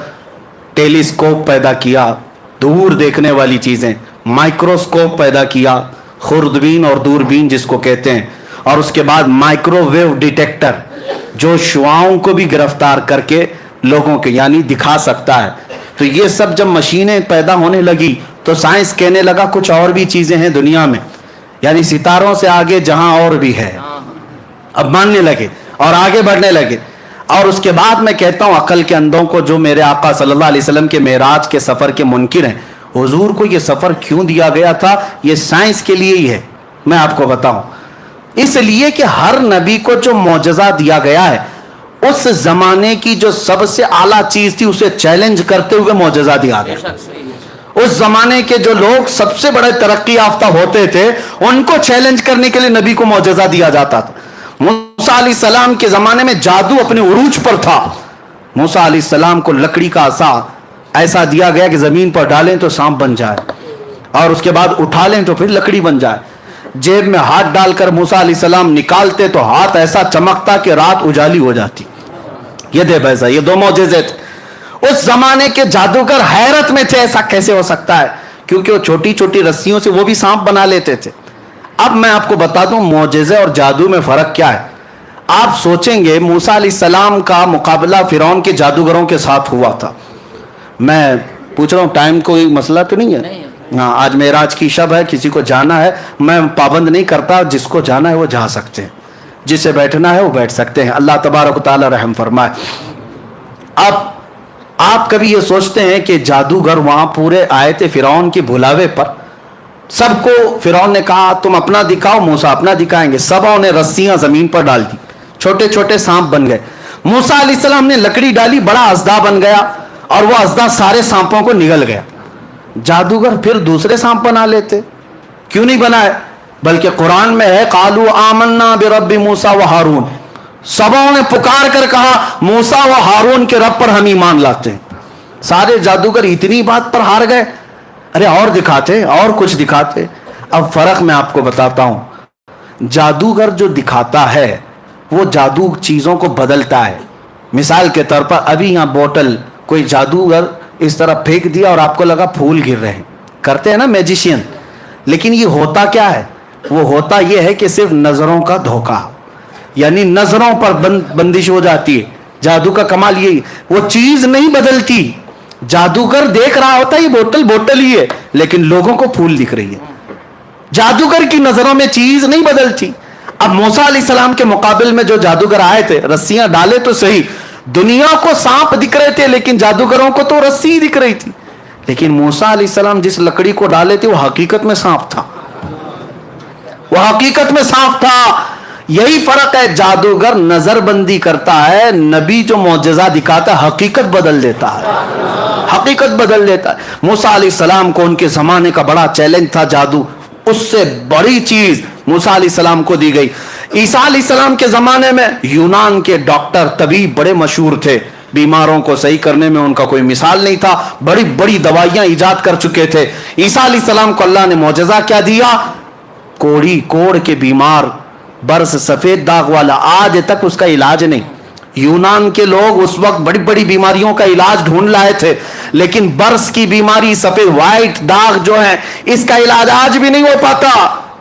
A: ٹیلیسکوپ پیدا کیا، دور دیکھنے والی چیزیں، مائکروسکوپ پیدا کیا، خوردبین اور دوربین جس کو کہتے ہیں، اور اس کے بعد مائکرو ویو ڈیٹیکٹر جو شعاؤں کو بھی گرفتار کر کے لوگوں کے یعنی دکھا سکتا ہے، تو یہ سب جب مشینیں پیدا ہونے لگی تو سائنس کہنے لگا کچھ اور بھی چیزیں ہیں دنیا میں، یعنی ستاروں سے آگے جہاں اور بھی ہے۔ اب ماننے لگے اور آگے بڑھنے لگے، اور اس کے بعد میں کہتا ہوں عقل کے اندھوں کو جو میرے آقا صلی اللہ علیہ وسلم کے معراج کے سفر کے منکر ہیں، حضور کو یہ سفر کیوں دیا گیا تھا؟ یہ سائنس کے لیے ہی ہے، میں آپ کو بتاؤں۔ اس لیے کہ ہر نبی کو جو معجزہ دیا گیا ہے، اس زمانے کی جو سب سے اعلیٰ چیز تھی اسے چیلنج کرتے ہوئے معجزہ دیا گیا۔ اس زمانے کے جو لوگ سب سے بڑے ترقی یافتہ ہوتے تھے، ان کو چیلنج کرنے کے لیے نبی کو معجزہ دیا جاتا تھا۔ موسیٰ علیہ السلام کے زمانے میں جادو اپنے عروج پر تھا۔ موسیٰ علیہ السلام کو لکڑی کا عصا ایسا دیا گیا کہ زمین پر ڈالیں تو سانپ بن جائے، اور اس کے بعد اٹھا لیں تو پھر لکڑی بن جائے۔ جیب میں ہاتھ ڈال کر موسیٰ علیہ السلام نکالتے تو ہاتھ ایسا چمکتا کہ رات اجالی ہو جاتی۔ یہ دے بیسا، یہ دو معجزے تھے۔ اس زمانے کے جادوگر حیرت میں تھے، ایسا کیسے ہو سکتا ہے، کیونکہ وہ چھوٹی چھوٹی رسیوں سے وہ بھی سانپ بنا لیتے تھے۔ اب میں آپ کو بتا دوں معجزے اور جادو میں فرق کیا ہے۔ آپ سوچیں گے موسیٰ علیہ السلام کا مقابلہ فرعون کے جادوگروں کے ساتھ ہوا تھا۔ میں پوچھ رہا ہوں ٹائم کوئی مسئلہ تو نہیں ہے؟ ہاں، آج معراج کی شب ہے، کسی کو جانا ہے، میں پابند نہیں کرتا، جس کو جانا ہے وہ جا سکتے ہیں، جسے بیٹھنا ہے وہ بیٹھ سکتے ہیں۔ اللہ تبارک و تعالی رحم فرمائے۔ اب آپ کبھی یہ سوچتے ہیں کہ جادوگر وہاں پورے آئے تھے فرعون کے بلاوے پر، سب کو فرعون نے کہا تم اپنا دکھاؤ، موسیٰ اپنا دکھائیں گے، سبوں نے رسیاں زمین پر ڈال دی، چھوٹے چھوٹے سانپ بن گئے۔ موسیٰ علیہ السلام نے لکڑی ڈالی، بڑا اژدہا بن گیا، اور وہ اژدہا سارے سانپوں کو نگل گیا۔ جادوگر پھر دوسرے سانپ بنا لیتے، کیوں نہیں بنائے؟ بلکہ قرآن میں ہے قالوا آمنا برب موسیٰ و ہارون، سبوں نے پکار کر کہا موسیٰ و ہارون کے رب پر ہم ایمان لاتے ہیں۔ سارے جادوگر اتنی بات پر ہار گئے، ارے اور دکھاتے، اور کچھ دکھاتے۔ اب فرق میں آپ کو بتاتا ہوں، جادوگر جو دکھاتا ہے وہ جادو چیزوں کو بدلتا ہے۔ مثال کے طور پر ابھی یہاں بوتل کوئی جادوگر اس طرح پھینک دیا اور آپ کو لگا پھول گر رہے ہیں، کرتے ہیں نا میجیشین، لیکن یہ ہوتا کیا ہے؟ وہ ہوتا یہ ہے کہ صرف نظروں کا دھوکہ، یعنی نظروں پر بندش ہو جاتی ہے۔ جادو کا کمال یہی، وہ چیز نہیں بدلتی، جادوگر دیکھ رہا ہوتا ہے یہ بوتل بوتل ہی ہے، لیکن لوگوں کو پھول دکھ رہی ہے۔ جادوگر کی نظروں میں چیز نہیں بدلتی۔ اب موسیٰ علیہ السلام کے مقابل میں جو جادوگر آئے تھے، رسیاں ڈالے تو صحیح، دنیا کو سانپ دکھ رہے تھے لیکن جادوگروں کو تو رسی دکھ رہی تھی۔ لیکن موسیٰ علیہ السلام جس لکڑی کو ڈالے تھے وہ حقیقت میں سانپ تھا، وہ حقیقت میں سانپ تھا۔ یہی فرق ہے، جادوگر نظر بندی کرتا ہے، نبی جو معجزہ دکھاتا ہے حقیقت بدل دیتا ہے، حقیقت بدل دیتا ہے۔ موسیٰ علیہ السلام کو ان کے زمانے کا بڑا چیلنج تھا جادو، اس سے بڑی چیز موسیٰ علیہ السلام کو دی گئی۔ عیسیٰ علیہ السلام کے زمانے میں یونان کے ڈاکٹر طبیب بڑے مشہور تھے، بیماروں کو صحیح کرنے میں ان کا کوئی مثال نہیں تھا، بڑی بڑی دوائیاں ایجاد کر چکے تھے۔ عیسیٰ علیہ السلام کو اللہ نے معجزہ کیا دیا؟ کوڑی کوڑ کے بیمار برس سفید داغ والا آج تک اس کا علاج نہیں. یونان کے لوگ اس وقت بڑی بڑی بیماریوں کا علاج ڈھونڈ لائے تھے, لیکن برس کی بیماری, سفید وائٹ داغ جو ہے, اس کا علاج آج بھی نہیں ہو پاتا.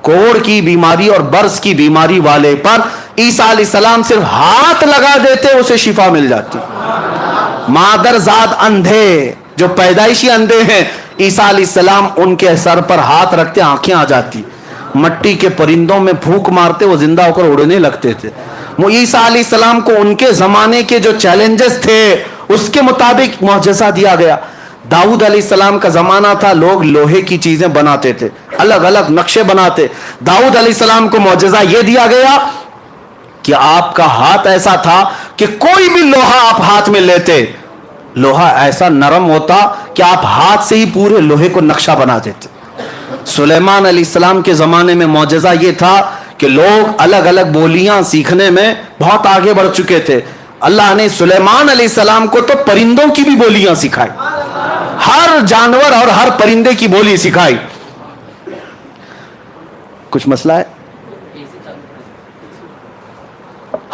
A: کوڑ کی بیماری اور برس کی بیماری والے پر عیسیٰ علیہ السلام صرف ہاتھ لگا دیتے اسے شفا مل جاتی. مادر زاد اندھے جو پیدائشی اندھے ہیں, عیسیٰ علیہ السلام ان کے سر پر ہاتھ رکھتے آنکھیں آ جاتی. مٹی کے پرندوں میں پھونک مارتے وہ زندہ ہو کر اڑنے لگتے تھے. عیسیٰ علیہ السلام کو ان کے زمانے کے جو چیلنجز تھے اس کے مطابق معجزہ دیا گیا. داؤد علیہ السلام کا زمانہ تھا, لوگ لوہے کی چیزیں بناتے تھے, الگ الگ نقشے بناتے. داؤد علیہ السلام کو معجزہ یہ دیا گیا کہ آپ کا ہاتھ ایسا تھا کہ کوئی بھی لوہا آپ ہاتھ میں لیتے, لوہا ایسا نرم ہوتا کہ آپ ہاتھ سے ہی پورے لوہے کو نقشہ بنا دیتے. سلیمان علیہ السلام کے زمانے میں معجزہ یہ تھا کہ لوگ الگ الگ بولیاں سیکھنے میں بہت آگے بڑھ چکے تھے. اللہ نے سلیمان علیہ السلام کو تو پرندوں کی بھی بولیاں سکھائی, ہر جانور اور ہر پرندے کی بولی سکھائی. کچھ مسئلہ ہے؟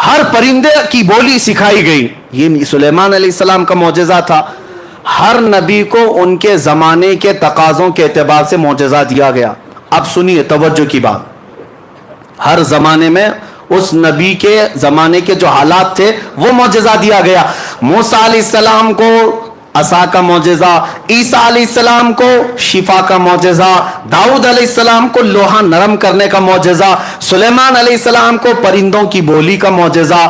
A: ہر پرندے کی بولی سکھائی گئی. یہ سلیمان علیہ السلام کا معجزہ تھا. ہر نبی کو ان کے زمانے کے تقاضوں کے اعتبار سے معجزہ دیا گیا. اب سنیے توجہ کی بات, ہر زمانے میں اس نبی کے زمانے کے جو حالات تھے وہ معجزہ دیا گیا. موسیٰ علیہ السلام کو عصا کا معجزہ, عیسیٰ علیہ السلام کو شفا کا معجزہ, داؤد علیہ السلام کو لوہا نرم کرنے کا معجزہ, سلیمان علیہ السلام کو پرندوں کی بولی کا معجزہ.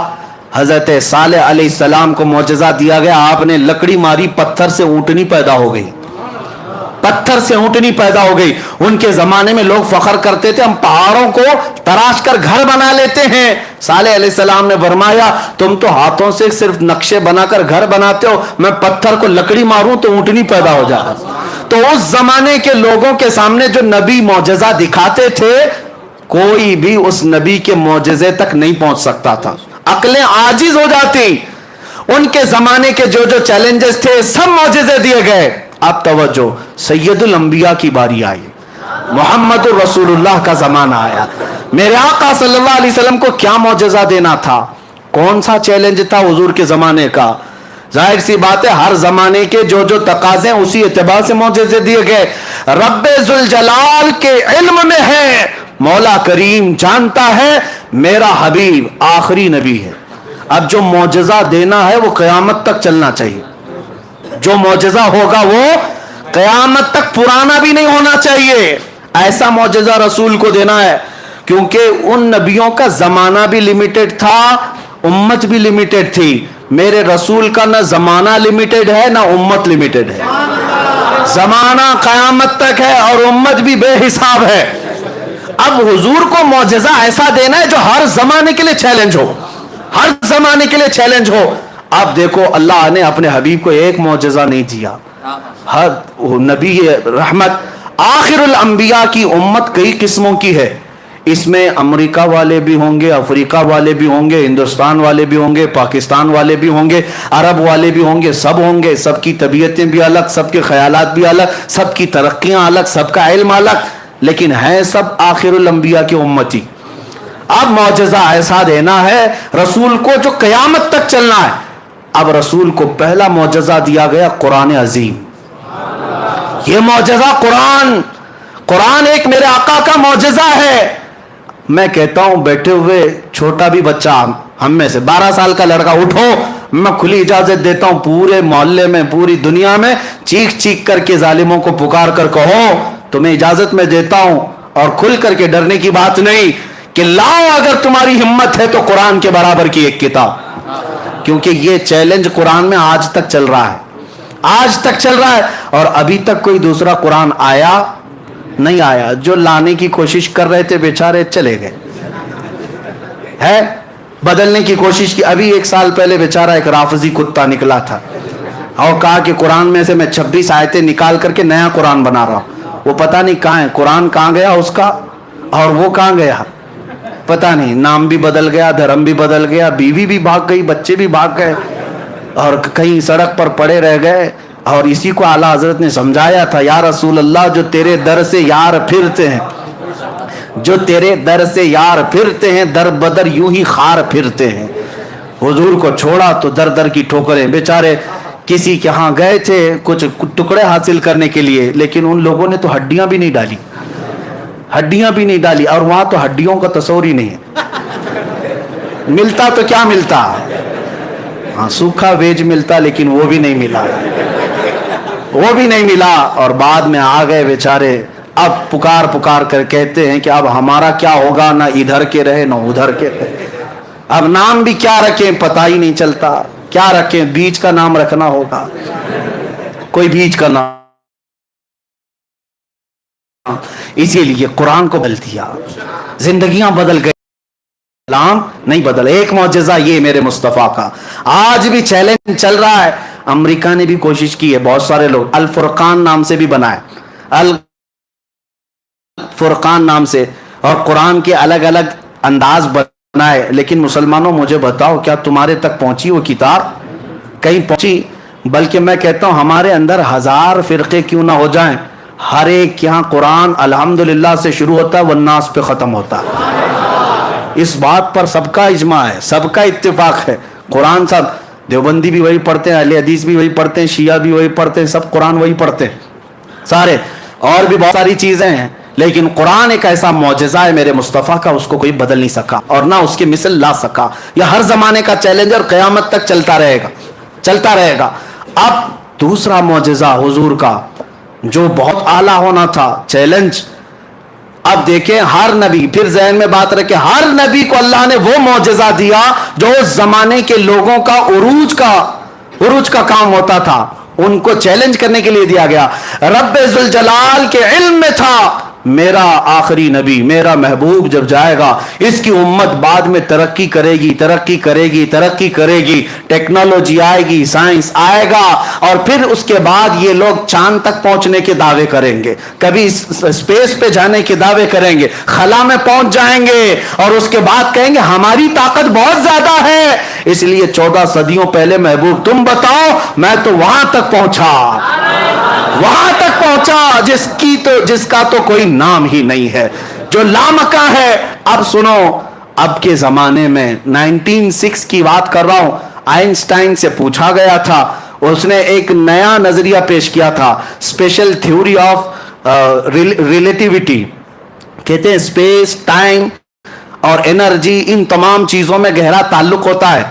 A: حضرت صالح علیہ السلام کو معجزہ دیا گیا, آپ نے لکڑی ماری, پتھر سے اونٹنی پیدا ہو گئی, پتھر سے اونٹنی پیدا ہو گئی. ان کے زمانے میں لوگ فخر کرتے تھے ہم پہاڑوں کو تراش کر گھر بنا لیتے ہیں. صالح علیہ السلام نے فرمایا تم تو ہاتھوں سے صرف نقشے بنا کر گھر بناتے ہو, میں پتھر کو لکڑی ماروں تو اونٹنی پیدا ہو جائے. تو اس زمانے کے لوگوں کے سامنے جو نبی معجزہ دکھاتے تھے, کوئی بھی اس نبی کے معجزے تک نہیں پہنچ سکتا تھا, عقلیں عاجز ہو جاتی. ان کے زمانے کے جو جو چیلنجز تھے سب معجزے دیے گئے. اب توجہ, سید الانبیاء کی باری آئی, محمد الرسول اللہ کا زمانہ آیا. میرے آقا صلی اللہ علیہ وسلم کو کیا معجزہ دینا تھا, کون سا چیلنج تھا حضور کے زمانے کا؟ ظاہر سی بات ہے ہر زمانے کے جو جو تقاضے ہیں اسی اعتبار سے معجزے دیے گئے. رب ذوالجلال کے علم میں ہے, مولا کریم جانتا ہے میرا حبیب آخری نبی ہے. اب جو معجزہ دینا ہے وہ قیامت تک چلنا چاہیے, جو معجزہ ہوگا وہ قیامت تک پرانا بھی نہیں ہونا چاہیے. ایسا معجزہ رسول کو دینا ہے, کیونکہ ان نبیوں کا زمانہ بھی لمیٹڈ تھا, امت بھی لمیٹڈ تھی. میرے رسول کا نہ زمانہ لمیٹڈ ہے نہ امت لمیٹڈ ہے, زمانہ قیامت تک ہے اور امت بھی بے حساب ہے. اب حضور کو معجزہ ایسا دینا ہے جو ہر زمانے کے لیے چیلنج ہو, ہر زمانے کے لیے چیلنج ہو. اب دیکھو اللہ نے اپنے حبیب کو ایک معجزہ نہیں دیا, ہر نبی رحمت آخر الانبیاء کی امت کئی قسموں کی ہے. اس میں امریکہ والے بھی ہوں گے, افریقہ والے بھی ہوں گے, ہندوستان والے بھی ہوں گے, پاکستان والے بھی ہوں گے, عرب والے بھی ہوں گے, سب ہوں گے. سب کی طبیعتیں بھی الگ, سب کے خیالات بھی الگ, سب کی ترقیاں الگ, سب کا علم الگ, لیکن ہیں سب آخر الانبیاء کی امتی. اب معجزہ ایسا دینا ہے رسول کو جو قیامت تک چلنا ہے. اب رسول کو پہلا معجزہ دیا گیا قرآن عظیم. یہ معجزہ قرآن ایک میرے آقا کا معجزہ ہے. میں کہتا ہوں بیٹھے ہوئے چھوٹا بھی بچہ, ہم میں سے 12 سال کا لڑکا, اٹھو, میں کھلی اجازت دیتا ہوں پورے محلے میں پوری دنیا میں چیخ چیخ کر کے ظالموں کو پکار کر کہو, تمہیں اجازت میں دیتا ہوں, اور کھل کر کے ڈرنے کی بات نہیں, کہ لاؤ اگر تمہاری ہمت ہے تو قرآن کے برابر کی ایک کتاب. کیونکہ یہ چیلنج قرآن میں آج تک چل رہا ہے, آج تک چل رہا ہے, اور ابھی تک کوئی دوسرا قرآن آیا نہیں آیا. جو لانے کی کوشش کر رہے تھے بیچارے چلے گئے, ہے بدلنے کی کوشش کی. ابھی 1 سال پہلے بیچارہ ایک رافضی کتا نکلا تھا اور کہا کہ قرآن میں سے میں 26 آیتیں نکال کر کے نیا قرآن بنا رہا ہوں. وہ پتہ نہیں کہاں ہے, قرآن کہاں گیا اس کا اور وہ کہاں گیا پتہ نہیں. نام بھی بدل گیا, دھرم بھی بدل گیا, بیوی بھی بھاگ گئی, بچے بھی بھاگ گئے, اور کہیں سڑک پر پڑے رہ گئے. اور اسی کو اعلیٰ حضرت نے سمجھایا تھا, یا رسول اللہ جو تیرے در سے یار پھرتے ہیں, جو تیرے در سے یار پھرتے ہیں در بدر یوں ہی خار پھرتے ہیں. حضور کو چھوڑا تو در در کی ٹھوکریں. بیچارے کسی کے ہاں گئے تھے کچھ ٹکڑے حاصل کرنے کے لیے, لیکن ان لوگوں نے تو ہڈیاں بھی نہیں ڈالی, ہڈیاں بھی نہیں ڈالی, اور وہاں تو ہڈیوں کا تصور ہی نہیں ہے. ملتا تو کیا ملتا, ہاں سوکھا ویج ملتا, لیکن وہ بھی نہیں ملا, وہ بھی نہیں ملا. اور بعد میں آ گئے بیچارے. اب پکار پکار کر کہتے ہیں کہ اب ہمارا کیا ہوگا, نہ ادھر کے رہے نہ ادھر کے رہے, اب نام بھی کیا رکھیں پتہ ہی نہیں چلتا, کیا رکھیں, بیچ کا نام رکھنا ہوگا, کوئی بیچ کا نام. اسی لیے قرآن کو بدل دیا, زندگیاں بدل گئی, اسلام نہیں بدل. ایک معجزہ یہ میرے مصطفیٰ کا. آج بھی چیلنج چل رہا ہے, امریکہ نے بھی کوشش کی ہے, بہت سارے لوگ الفرقان نام سے بھی بنائے, الفرقان نام سے, اور قرآن کے الگ الگ انداز بنائے. لیکن مسلمانوں مجھے بتاؤ, کیا تمہارے تک پہنچی وہ کتاب؟ کہیں پہنچی؟ بلکہ میں کہتا ہوں ہمارے اندر 1000 فرقے کیوں نہ ہو جائیں, ہر ایک یہاں قرآن الحمدللہ سے شروع ہوتا ہے والناس پہ ختم ہوتا ہے. اس بات پر سب کا اجماع ہے, سب کا اتفاق ہے. قرآن سب دیوبندی بھی وہی پڑھتے ہیں, اہل حدیث بھی وہی پڑھتے ہیں, شیعہ بھی وہی پڑھتے ہیں, سب قرآن وہی پڑھتے ہیں سارے. اور بھی بہت ساری چیزیں ہیں, لیکن قرآن ایک ایسا معجزہ ہے میرے مصطفیٰ کا, اس کو کوئی بدل نہیں سکا اور نہ اس کی مثل لا سکا. یہ ہر زمانے کا چیلنج اور قیامت تک چلتا رہے گا, چلتا رہے گا. اب دوسرا معجزہ حضور کا جو بہت اعلیٰ ہونا تھا, چیلنج. اب دیکھیں ہر نبی, پھر ذہن میں بات رکھیں, ہر نبی کو اللہ نے وہ معجزہ دیا جو اس زمانے کے لوگوں کا عروج کا کام ہوتا تھا, ان کو چیلنج کرنے کے لیے دیا گیا. رب ذوالجلال کے علم میں تھا میرا آخری نبی, میرا محبوب جب جائے گا اس کی امت بعد میں ترقی کرے گی, ترقی کرے گی, ترقی کرے گی, ٹیکنالوجی آئے گی, سائنس آئے گا, اور پھر اس کے بعد یہ لوگ چاند تک پہنچنے کے دعوے کریں گے, کبھی اسپیس پہ جانے کے دعوے کریں گے, خلا میں پہنچ جائیں گے, اور اس کے بعد کہیں گے ہماری طاقت بہت زیادہ ہے. اس لیے 14 صدیوں پہلے محبوب تم بتاؤ, میں تو وہاں تک پہنچا, وہاں تک پہنچا جس کا تو کوئی نام ہی نہیں ہے, جو لامکاں ہے. اب سنو, اب کے زمانے میں 1906 کی بات کر رہا ہوں, آئنسٹائن سے پوچھا گیا تھا, اس نے ایک نیا نظریہ پیش کیا تھا, اسپیشل تھیوری آف ریلیٹیوٹی. کہتے ہیں اسپیس, ٹائم اور انرجی, ان تمام چیزوں میں گہرا تعلق ہوتا ہے.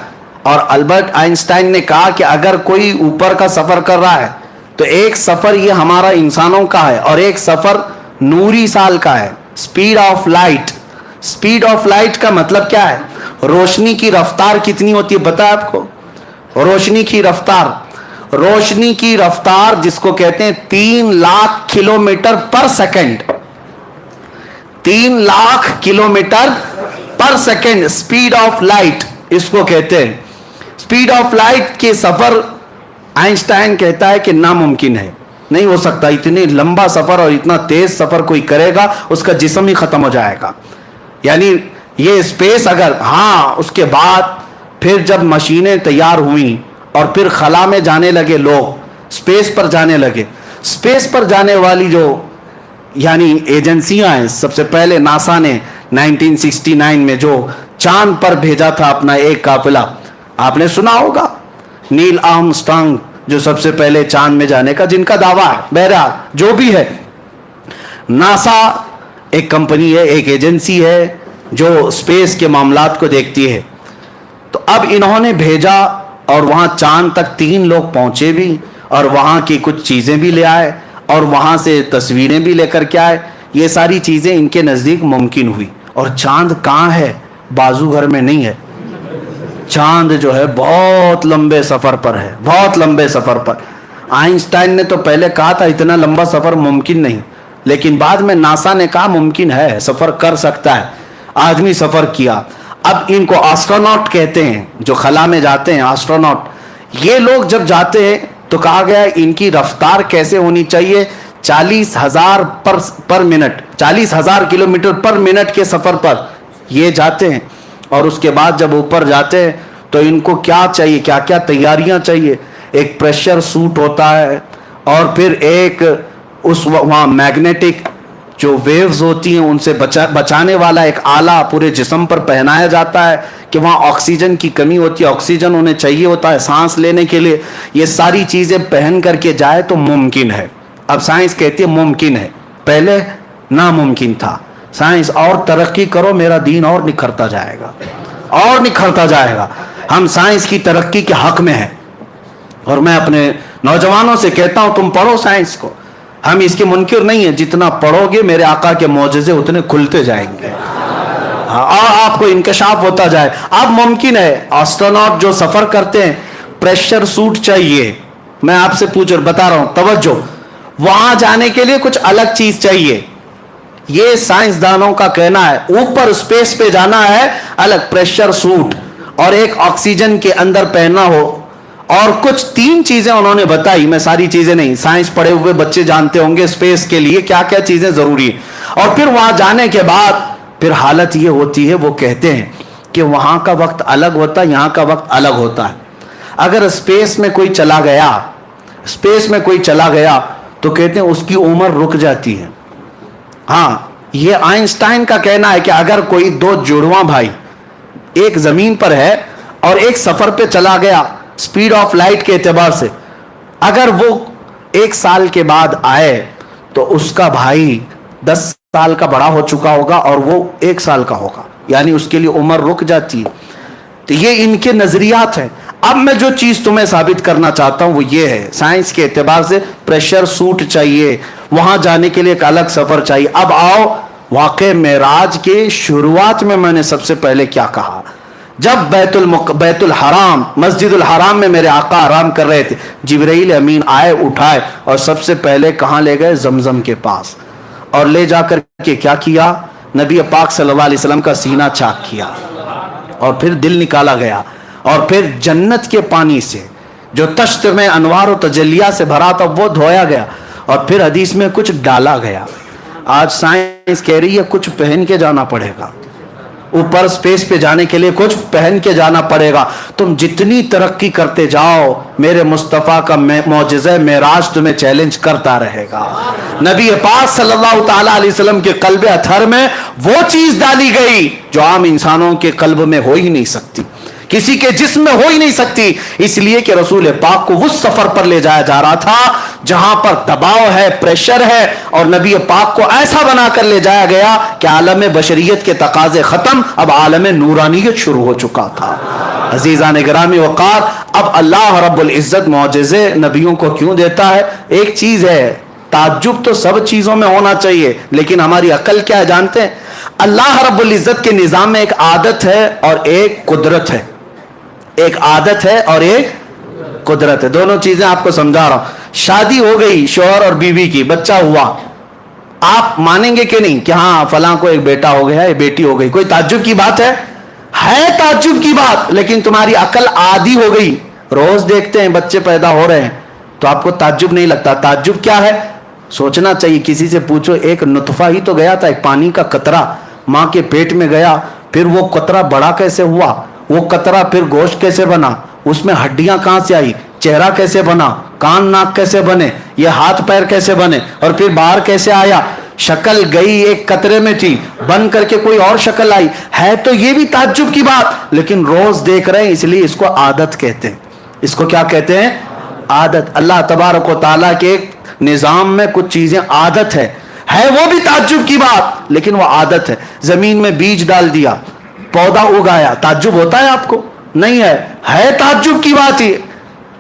A: اور البرٹ آئنسٹائن نے کہا کہ اگر کوئی اوپر کا سفر کر رہا ہے تو ایک سفر یہ ہمارا انسانوں کا ہے, اور ایک سفر نوری سال کا ہے. Speed of light, speed of light کا مطلب کیا ہے؟ روشنی کی رفتار کتنی ہوتی ہے پتہ ہے آپ کو؟ روشنی کی رفتار, روشنی کی رفتار جس کو کہتے ہیں 3 lakh kilometre per second, 3 lakh kilometre per second, speed of light اس کو کہتے ہیں. سپیڈ آف لائٹ کے سفر آئنسٹائن کہتا ہے کہ ناممکن ہے, نہیں ہو سکتا. اتنے لمبا سفر اور اتنا تیز سفر کوئی کرے گا اس کا جسم ہی ختم ہو جائے گا. یعنی یہ اسپیس اگر, ہاں اس کے بعد پھر جب مشینیں تیار ہوئیں اور پھر خلا میں جانے لگے لوگ, اسپیس پر جانے لگے. اسپیس پر جانے والی جو یعنی ایجنسیاں ہیں, سب سے پہلے ناسا نے 1969 میں جو چاند پر بھیجا تھا اپنا ایک قافلہ, آپ نے سنا ہوگا, نیل آرمسٹرانگ جو سب سے پہلے چاند میں جانے کا جن کا دعویٰ ہے. بہرحال جو بھی ہے, ناسا ایک کمپنی ہے, ایک ایجنسی ہے جو اسپیس کے معاملات کو دیکھتی ہے. تو اب انہوں نے بھیجا اور وہاں چاند تک 3 لوگ پہنچے بھی, اور وہاں کی کچھ چیزیں بھی لے آئے, اور وہاں سے تصویریں بھی لے کر کے آئے. یہ ساری چیزیں ان کے نزدیک ممکن ہوئی. اور چاند کہاں ہے؟ بازو گھر میں نہیں ہے. چاند جو ہے بہت لمبے سفر پر ہے, بہت لمبے سفر پر. آئنسٹائن نے تو پہلے کہا تھا اتنا لمبا سفر ممکن نہیں, لیکن بعد میں ناسا نے کہا ممکن ہے, سفر کر سکتا ہے. آدمی سفر کیا. اب ان کو آسٹروناٹ کہتے ہیں, جو خلا میں جاتے ہیں, آسٹروناٹ. یہ لوگ جب جاتے ہیں تو کہا گیا ان کی رفتار کیسے ہونی چاہیے؟ 40,000 per minute, 40,000 kilometre per minute کے سفر پر یہ جاتے ہیں. اور اس کے بعد جب اوپر جاتے ہیں تو ان کو کیا چاہیے, کیا کیا تیاریاں چاہیے؟ ایک پریشر سوٹ ہوتا ہے, اور پھر ایک اس وہاں میگنیٹک جو ویوز ہوتی ہیں ان سے بچانے والا ایک آلہ پورے جسم پر پہنایا جاتا ہے کہ وہاں آکسیجن کی کمی ہوتی ہے، آکسیجن انہیں چاہیے ہوتا ہے سانس لینے کے لیے، یہ ساری چیزیں پہن کر کے جائے تو ممکن ہے۔ اب سائنس کہتی ہے ممکن ہے، پہلے ناممکن تھا۔ سائنس اور ترقی کرو، میرا دین اور نکھرتا جائے گا، اور نکھرتا جائے گا۔ ہم سائنس کی ترقی کے حق میں ہیں، اور میں اپنے نوجوانوں سے کہتا ہوں تم پڑھو سائنس کو، ہم اس کے منکر نہیں ہیں، جتنا پڑھو گے میرے آقا کے معجزے اتنے کھلتے جائیں گے، اور آپ کو انکشاف ہوتا جائے۔ اب ممکن ہے آسٹروناٹ جو سفر کرتے ہیں پریشر سوٹ چاہیے، میں آپ سے پوچھ بتا رہا ہوں، توجہ، وہاں جانے کے لیے کچھ الگ چیز چاہیے، یہ سائنسدانوں کا کہنا ہے۔ اوپر اسپیس پہ جانا ہے، الگ پریشر سوٹ اور ایک آکسیجن کے اندر پہننا ہو، اور کچھ 3 چیزیں انہوں نے بتائی، میں ساری چیزیں نہیں، سائنس پڑھے ہوئے بچے جانتے ہوں گے اسپیس کے لیے کیا کیا چیزیں ضروری ہیں۔ اور پھر وہاں جانے کے بعد پھر حالت یہ ہوتی ہے، وہ کہتے ہیں کہ وہاں کا وقت الگ ہوتا ہے، یہاں کا وقت الگ ہوتا ہے۔ اگر اسپیس میں کوئی چلا گیا، اسپیس میں کوئی چلا گیا تو کہتے ہیں اس کی عمر رک جاتی ہے۔ ہاں، یہ آئنسٹائن کا کہنا ہے کہ اگر کوئی 2 جڑواں بھائی ایک زمین پر ہے اور ایک سفر پہ چلا گیا سپیڈ آف لائٹ کے اعتبار سے، اگر وہ 1 سال کے بعد آئے تو اس کا بھائی 10 سال کا بڑا ہو چکا ہوگا اور وہ 1 سال کا ہوگا، یعنی اس کے لیے عمر رک جاتی ہے۔ تو یہ ان کے نظریات ہیں۔ اب میں جو چیز تمہیں ثابت کرنا چاہتا ہوں وہ یہ ہے، سائنس کے اعتبار سے پریشر سوٹ چاہیے، وہاں جانے کے لیے ایک الگ سفر چاہیے۔ اب آؤ واقع معراج کے شروعات میں نے سب سے پہلے کیا کہا، جب بیت الحرام، مسجد الحرام میں میرے آقا آرام کر رہے تھے، جبرائیل امین آئے، اٹھائے اور سب سے پہلے کہاں لے گئے؟ زمزم کے پاس، اور لے جا کر کے کیا کیا؟ نبی پاک صلی اللہ علیہ وسلم کا سینہ چاک کیا، اور پھر دل نکالا گیا، اور پھر جنت کے پانی سے جو تشت میں انوار و تجلیات سے بھرا تھا وہ دھویا گیا، اور پھر حدیث میں کچھ ڈالا گیا۔ آج سائنس کہہ رہی ہے کچھ پہن کے جانا پڑے گا، اوپر سپیس پہ جانے کے لیے کچھ پہن کے جانا پڑے گا۔ تم جتنی ترقی کرتے جاؤ میرے مصطفیٰ کا معجزہ معراج تمہیں چیلنج کرتا رہے گا۔ نبی پاک صلی اللہ تعالیٰ علیہ وسلم کے قلب اطہر میں وہ چیز ڈالی گئی جو عام انسانوں کے قلب میں ہو ہی نہیں سکتی، کسی کے جسم میں ہو ہی نہیں سکتی، اس لیے کہ رسول پاک کو اس سفر پر لے جایا جا رہا تھا جہاں پر دباؤ ہے، پریشر ہے، اور نبی پاک کو ایسا بنا کر لے جایا گیا کہ عالم بشریت کے تقاضے ختم، اب عالم نورانیت شروع ہو چکا تھا۔ عزیزان گرامی وقار، اب اللہ رب العزت معجزے نبیوں کو کیوں دیتا ہے؟ ایک چیز ہے، تعجب تو سب چیزوں میں ہونا چاہیے، لیکن ہماری عقل کیا ہے جانتے ہیں؟ اللہ رب العزت کے نظام میں ایک عادت ہے اور ایک قدرت ہے، ایک عادت ہے اور ایک قدرت ہے۔ دونوں چیزیں آپ کو سمجھا رہا ہوں۔ شادی ہو گئی شوہر اور بیوی کی، بچہ ہوا، آپ مانیں گے کہ نہیں کہ ہاں فلاں کو ایک بیٹا ہو گیا، ایک بیٹی ہو گئی؟ کوئی تعجب کی بات ہے تعجب کی بات، لیکن تمہاری عقل عادی ہو گئی، روز دیکھتے ہیں بچے پیدا ہو رہے ہیں تو آپ کو تعجب نہیں لگتا۔ تعجب کیا ہے؟ سوچنا چاہیے، کسی سے پوچھو، ایک نطفہ ہی تو گیا تھا، ایک پانی کا قطرہ ماں کے پیٹ میں گیا، پھر وہ قطرہ بڑا کیسے ہوا، وہ قطرہ پھر گوشت کیسے بنا، اس میں ہڈیاں کہاں سے آئی، چہرہ کیسے بنا، کان ناک کیسے بنے، یہ ہاتھ پیر کیسے بنے، اور پھر باہر کیسے آیا، شکل گئی ایک قطرے میں تھی بن کر کے کوئی اور شکل آئی، ہے تو یہ بھی تعجب کی بات، لیکن روز دیکھ رہے ہیں، اس لیے اس کو عادت کہتے ہیں۔ اس کو کیا کہتے ہیں؟ عادت۔ اللہ تبارک و تعالیٰ کے نظام میں کچھ چیزیں عادت ہے وہ بھی تعجب کی بات، لیکن وہ عادت ہے۔ زمین میں بیج ڈال دیا، پودا اگایا، تعجب ہوتا ہے آپ کو؟ نہیں ہے تعجب کی بات، یہ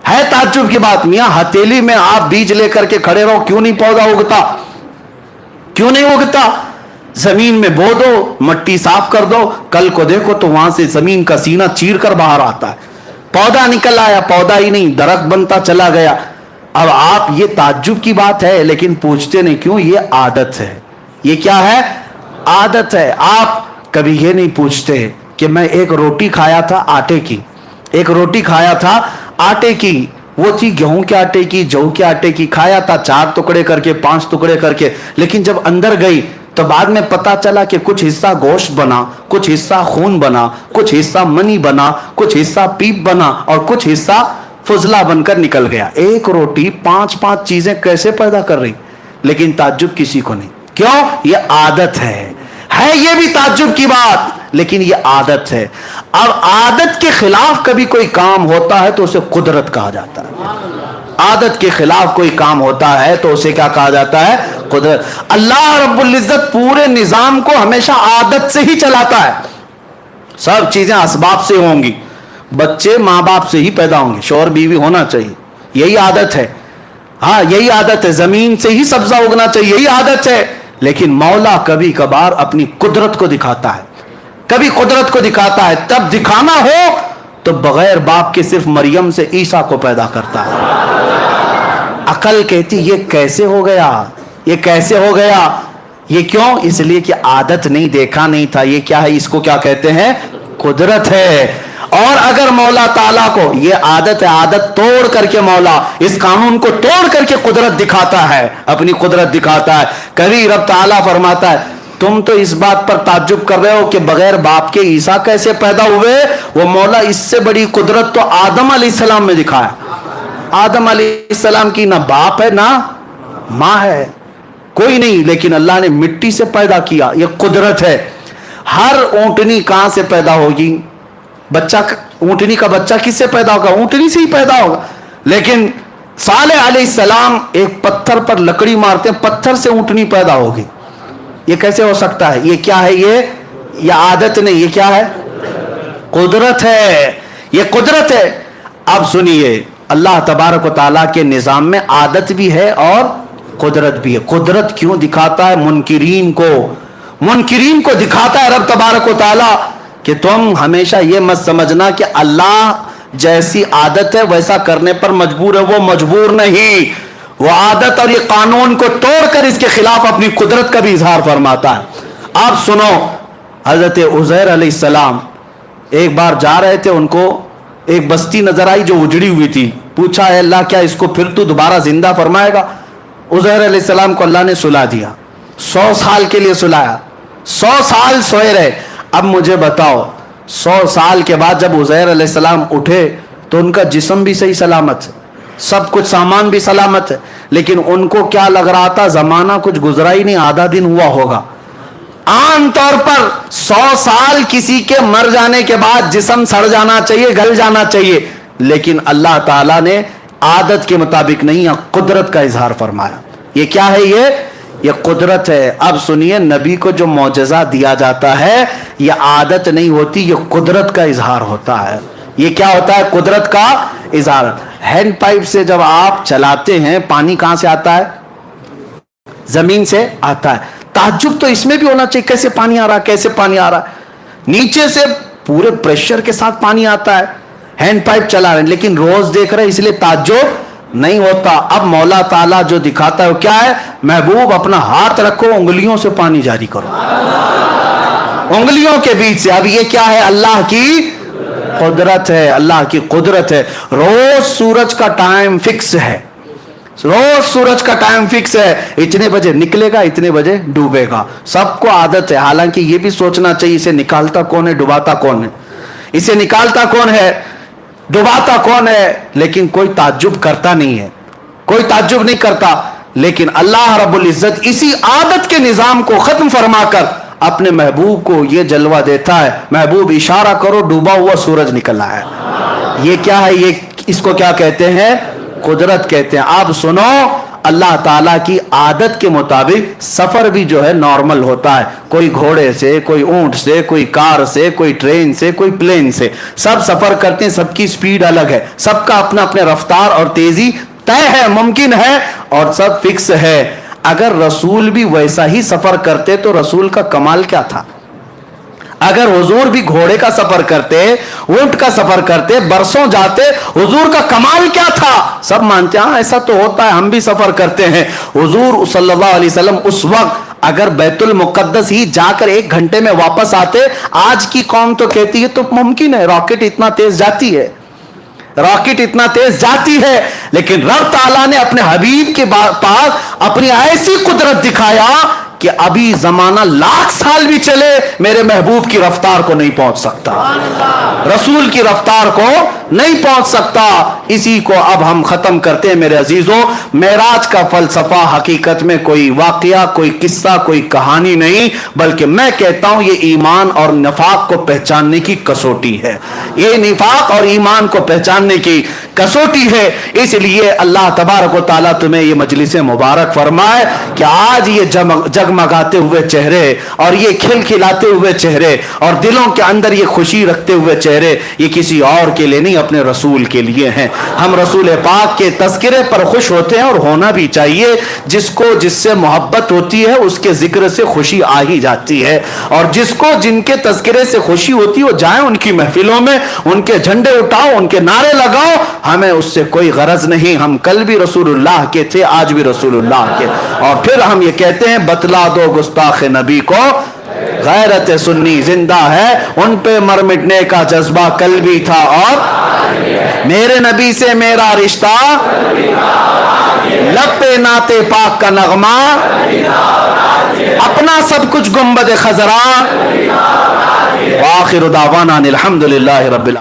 A: ہے تعجب کی بات۔ میاں ہتھیلی میں آپ بیج لے کر کے کھڑے رہو، کیوں نہیں پودا اگتا؟ کیوں نہیں اگتا؟ زمین میں بو دو، مٹی صاف کر دو، کل کو دیکھو تو وہاں سے زمین کا سینہ چیر کر باہر آتا ہے، پودا نکل آیا، پودا ہی نہیں درخت بنتا چلا گیا۔ اب آپ، یہ تعجب کی بات ہے لیکن پوچھتے نہیں کیوں؟ یہ عادت ہے۔ یہ کیا ہے؟ عادت ہے۔ آپ کبھی یہ نہیں پوچھتے کہ میں ایک روٹی کھایا تھا آٹے کی، ایک روٹی کھایا تھا آٹے کی، وہ تھی گیہوں کے آٹے کی، جو کے آٹے کی، کھایا تھا 4 ٹکڑے کر کے، 5 ٹکڑے کر کے، لیکن جب اندر گئی تو بعد میں پتا چلا کہ کچھ حصہ گوشت بنا، کچھ حصہ خون بنا، کچھ حصہ منی بنا، کچھ حصہ پیپ بنا، اور کچھ حصہ فضلہ بن کر نکل گیا۔ ایک روٹی 5 چیزیں کیسے پیدا کر رہی؟ لیکن تعجب کسی کو نہیں۔ کیوں؟ یہ عادت ہے یہ بھی تعجب کی بات، لیکن یہ عادت ہے۔ اب عادت کے خلاف کبھی کوئی کام ہوتا ہے تو اسے قدرت کہا جاتا ہے۔ عادت کے خلاف کوئی کام ہوتا ہے تو اسے کیا کہا جاتا ہے؟ قدرت۔ اللہ رب العزت پورے نظام کو ہمیشہ عادت سے ہی چلاتا ہے۔ سب چیزیں اسباب سے ہوں گی، بچے ماں باپ سے ہی پیدا ہوں گے، شوہر بیوی ہونا چاہیے، یہی عادت ہے۔ ہاں یہی عادت ہے، زمین سے ہی سبزہ اگنا چاہیے، یہی عادت ہے۔ لیکن مولا کبھی کبھار اپنی قدرت کو دکھاتا ہے، کبھی قدرت کو دکھاتا ہے، تب دکھانا ہو تو بغیر باپ کے صرف مریم سے عیسیٰ کو پیدا کرتا ہے۔ عقل کہتی یہ کیسے ہو گیا، یہ کیسے ہو گیا؟ یہ کیوں؟ اس لیے کہ عادت نہیں، دیکھا نہیں تھا۔ یہ کیا ہے؟ اس کو کیا کہتے ہیں؟ قدرت ہے۔ اور اگر مولا تعالیٰ کو یہ عادت ہے، عادت توڑ کر کے مولا اس قانون کو توڑ کر کے قدرت دکھاتا ہے، اپنی قدرت دکھاتا ہے۔ کبھی رب تعالیٰ فرماتا ہے تم تو اس بات پر تعجب کر رہے ہو کہ بغیر باپ کے عیسیٰ کیسے پیدا ہوئے، وہ مولا اس سے بڑی قدرت تو آدم علیہ السلام میں دکھایا۔ آدم علیہ السلام کی نہ باپ ہے نہ ماں ہے، کوئی نہیں، لیکن اللہ نے مٹی سے پیدا کیا، یہ قدرت ہے۔ ہر اونٹنی کہاں سے پیدا ہوگی؟ بچہ، اونٹنی کا بچہ کس سے پیدا ہوگا؟ اونٹنی سے ہی پیدا ہوگا۔ لیکن صالح علیہ السلام ایک پتھر پر لکڑی مارتے ہیں، پتھر سے اونٹنی پیدا ہوگی۔ یہ کیسے ہو سکتا ہے؟ یہ کیا ہے؟ یہ عادت نہیں، یہ کیا ہے؟ قدرت ہے، یہ قدرت ہے۔ اب سنیے، اللہ تبارک و تعالیٰ کے نظام میں عادت بھی ہے اور قدرت بھی ہے۔ قدرت کیوں دکھاتا ہے؟ منکرین کو دکھاتا ہے رب تبارک و تعالیٰ کہ تم ہمیشہ یہ مت سمجھنا کہ اللہ جیسی عادت ہے ویسا کرنے پر مجبور ہے، وہ مجبور نہیں، وہ عادت اور یہ قانون کو توڑ کر اس کے خلاف اپنی قدرت کا بھی اظہار فرماتا ہے۔ آپ سنو، حضرت عزیر علیہ السلام ایک بار جا رہے تھے، ان کو ایک بستی نظر آئی جو اجڑی ہوئی تھی۔ پوچھا اے اللہ کیا اس کو پھر تو دوبارہ زندہ فرمائے گا؟ عزیر علیہ السلام کو اللہ نے سلا دیا، 100 سال کے لیے سلایا، 100 سال سوئے رہے۔ اب مجھے بتاؤ، 100 سال کے بعد جب عزیر علیہ السلام اٹھے تو ان کا جسم بھی صحیح سلامت ہے، سب کچھ سامان بھی سلامت ہے، لیکن ان کو کیا لگ رہا تھا؟ زمانہ کچھ گزرا ہی نہیں، آدھا دن ہوا ہوگا۔ عام طور پر 100 سال کسی کے مر جانے کے بعد جسم سڑ جانا چاہیے، گل جانا چاہیے، لیکن اللہ تعالیٰ نے عادت کے مطابق نہیں، قدرت کا اظہار فرمایا۔ یہ کیا ہے؟ یہ قدرت ہے۔ اب سنیے، نبی کو جو معجزہ دیا جاتا ہے یہ عادت نہیں ہوتی، یہ قدرت کا اظہار ہوتا ہے۔ یہ کیا ہوتا ہے؟ قدرت کا اظہار۔ ہینڈ پائپ سے جب آپ چلاتے ہیں، پانی کہاں سے آتا ہے؟ زمین سے آتا ہے۔ تعجب تو اس میں بھی ہونا چاہیے، کیسے پانی آ رہا ہے، کیسے پانی آ رہا ہے؟ نیچے سے پورے پریشر کے ساتھ پانی آتا ہے، ہینڈ پائپ چلا رہے ہیں، لیکن روز دیکھ رہے ہیں، اس لیے تعجب نہیں ہوتا۔ اب مولا تعالیٰ جو دکھاتا ہے وہ کیا ہے؟ محبوب اپنا ہاتھ رکھو، انگلیوں سے پانی جاری کرو، انگلیوں کے بیچ سے۔ اب یہ کیا ہے؟ اللہ کی قدرت ہے، اللہ کی قدرت ہے۔ روز سورج کا ٹائم فکس ہے، روز سورج کا ٹائم فکس ہے، اتنے بجے نکلے گا، اتنے بجے ڈوبے گا، سب کو عادت ہے۔ حالانکہ یہ بھی سوچنا چاہیے اسے نکالتا کون ہے، ڈباتا کون ہے؟ اسے نکالتا کون ہے، ڈباتا کون ہے؟ لیکن کوئی تعجب کرتا نہیں ہے، کوئی تعجب نہیں کرتا۔ لیکن اللہ رب العزت اسی عادت کے نظام کو ختم فرما کر اپنے محبوب کو یہ جلوہ دیتا ہے، محبوب اشارہ کرو، ڈوبا ہوا سورج نکلا ہے۔ یہ کیا ہے؟ یہ اس کو کیا کہتے ہیں؟ قدرت کہتے ہیں۔ آپ سنو، اللہ تعالیٰ کی عادت کے مطابق سفر بھی جو ہے نارمل ہوتا ہے، کوئی گھوڑے سے، کوئی اونٹ سے، کوئی کار سے، کوئی ٹرین سے، کوئی پلین سے، سب سفر کرتے ہیں، سب کی سپیڈ الگ ہے، سب کا اپنا اپنے رفتار اور تیزی طے ہے، ممکن ہے، اور سب فکس ہے۔ اگر رسول بھی ویسا ہی سفر کرتے تو رسول کا کمال کیا تھا؟ اگر حضور بھی گھوڑے کا سفر کرتے، اونٹ کا سفر کرتے، برسوں جاتے، حضور کا کمال کیا تھا؟ سب مانتے ہیں ہاں ایسا تو ہوتا ہے، ہم بھی سفر کرتے ہیں۔ حضور صلی اللہ علیہ وسلم اس وقت اگر بیت المقدس ہی جا کر 1 گھنٹے میں واپس آتے، آج کی قوم تو کہتی ہے تو ممکن ہے، راکٹ اتنا تیز جاتی ہے، راکٹ اتنا تیز جاتی ہے، لیکن رب تعالیٰ نے اپنے حبیب کے پاس اپنی ایسی قدرت دکھایا کہ ابھی زمانہ 1,00,000 سال بھی چلے میرے محبوب کی رفتار کو نہیں پہنچ سکتا, رسول کی رفتار کو نہیں پہنچ سکتا. اسی کو اب ہم ختم کرتے ہیں میرے عزیزوں. معراج کا فلسفہ حقیقت میں کوئی واقعہ, کوئی قصہ, کوئی کہانی نہیں, بلکہ میں کہتا ہوں یہ ایمان اور نفاق کو پہچاننے کی کسوٹی ہے. یہ نفاق اور ایمان کو پہچاننے کی کسوٹی ہے. اس لیے اللہ تبارک و تعالیٰ تمہیں یہ مجلس مبارک فرمائے کہ آج یہ جگمگاتے ہوئے چہرے اور یہ کھلکھلاتے ہوئے چہرے اور دلوں کے اندر یہ خوشی رکھتے ہوئے چہرے یہ کسی اور کے لیے نہیں, اپنے رسول کے لیے ہیں. ہم رسول پاک کے تذکرے پر خوش ہوتے ہیں اور ہونا بھی چاہیے. جس کو جس سے محبت ہوتی ہے اس کے ذکر سے خوشی آ ہی جاتی ہے, اور جس کو جن کے تذکرے سے خوشی ہوتی ہے وہ جائیں ان کی محفلوں میں, ان کے جھنڈے اٹھاؤ, ان کے نعرے لگاؤ. ہمیں اس سے کوئی غرض نہیں. ہم کل بھی رسول اللہ کے تھے, آج بھی رسول اللہ کے. اور پھر ہم یہ کہتے ہیں بتلا دو گستاخ نبی کو غیرت سنی زندہ ہے, ان پہ مر مٹنے کا جذبہ کل بھی تھا اور میرے نبی سے میرا رشتہ, لب پہ نعت پاک کا نغمہ, اپنا سب کچھ گنبد خضرا. وآخر دعوانا الحمدللہ رب العالمین.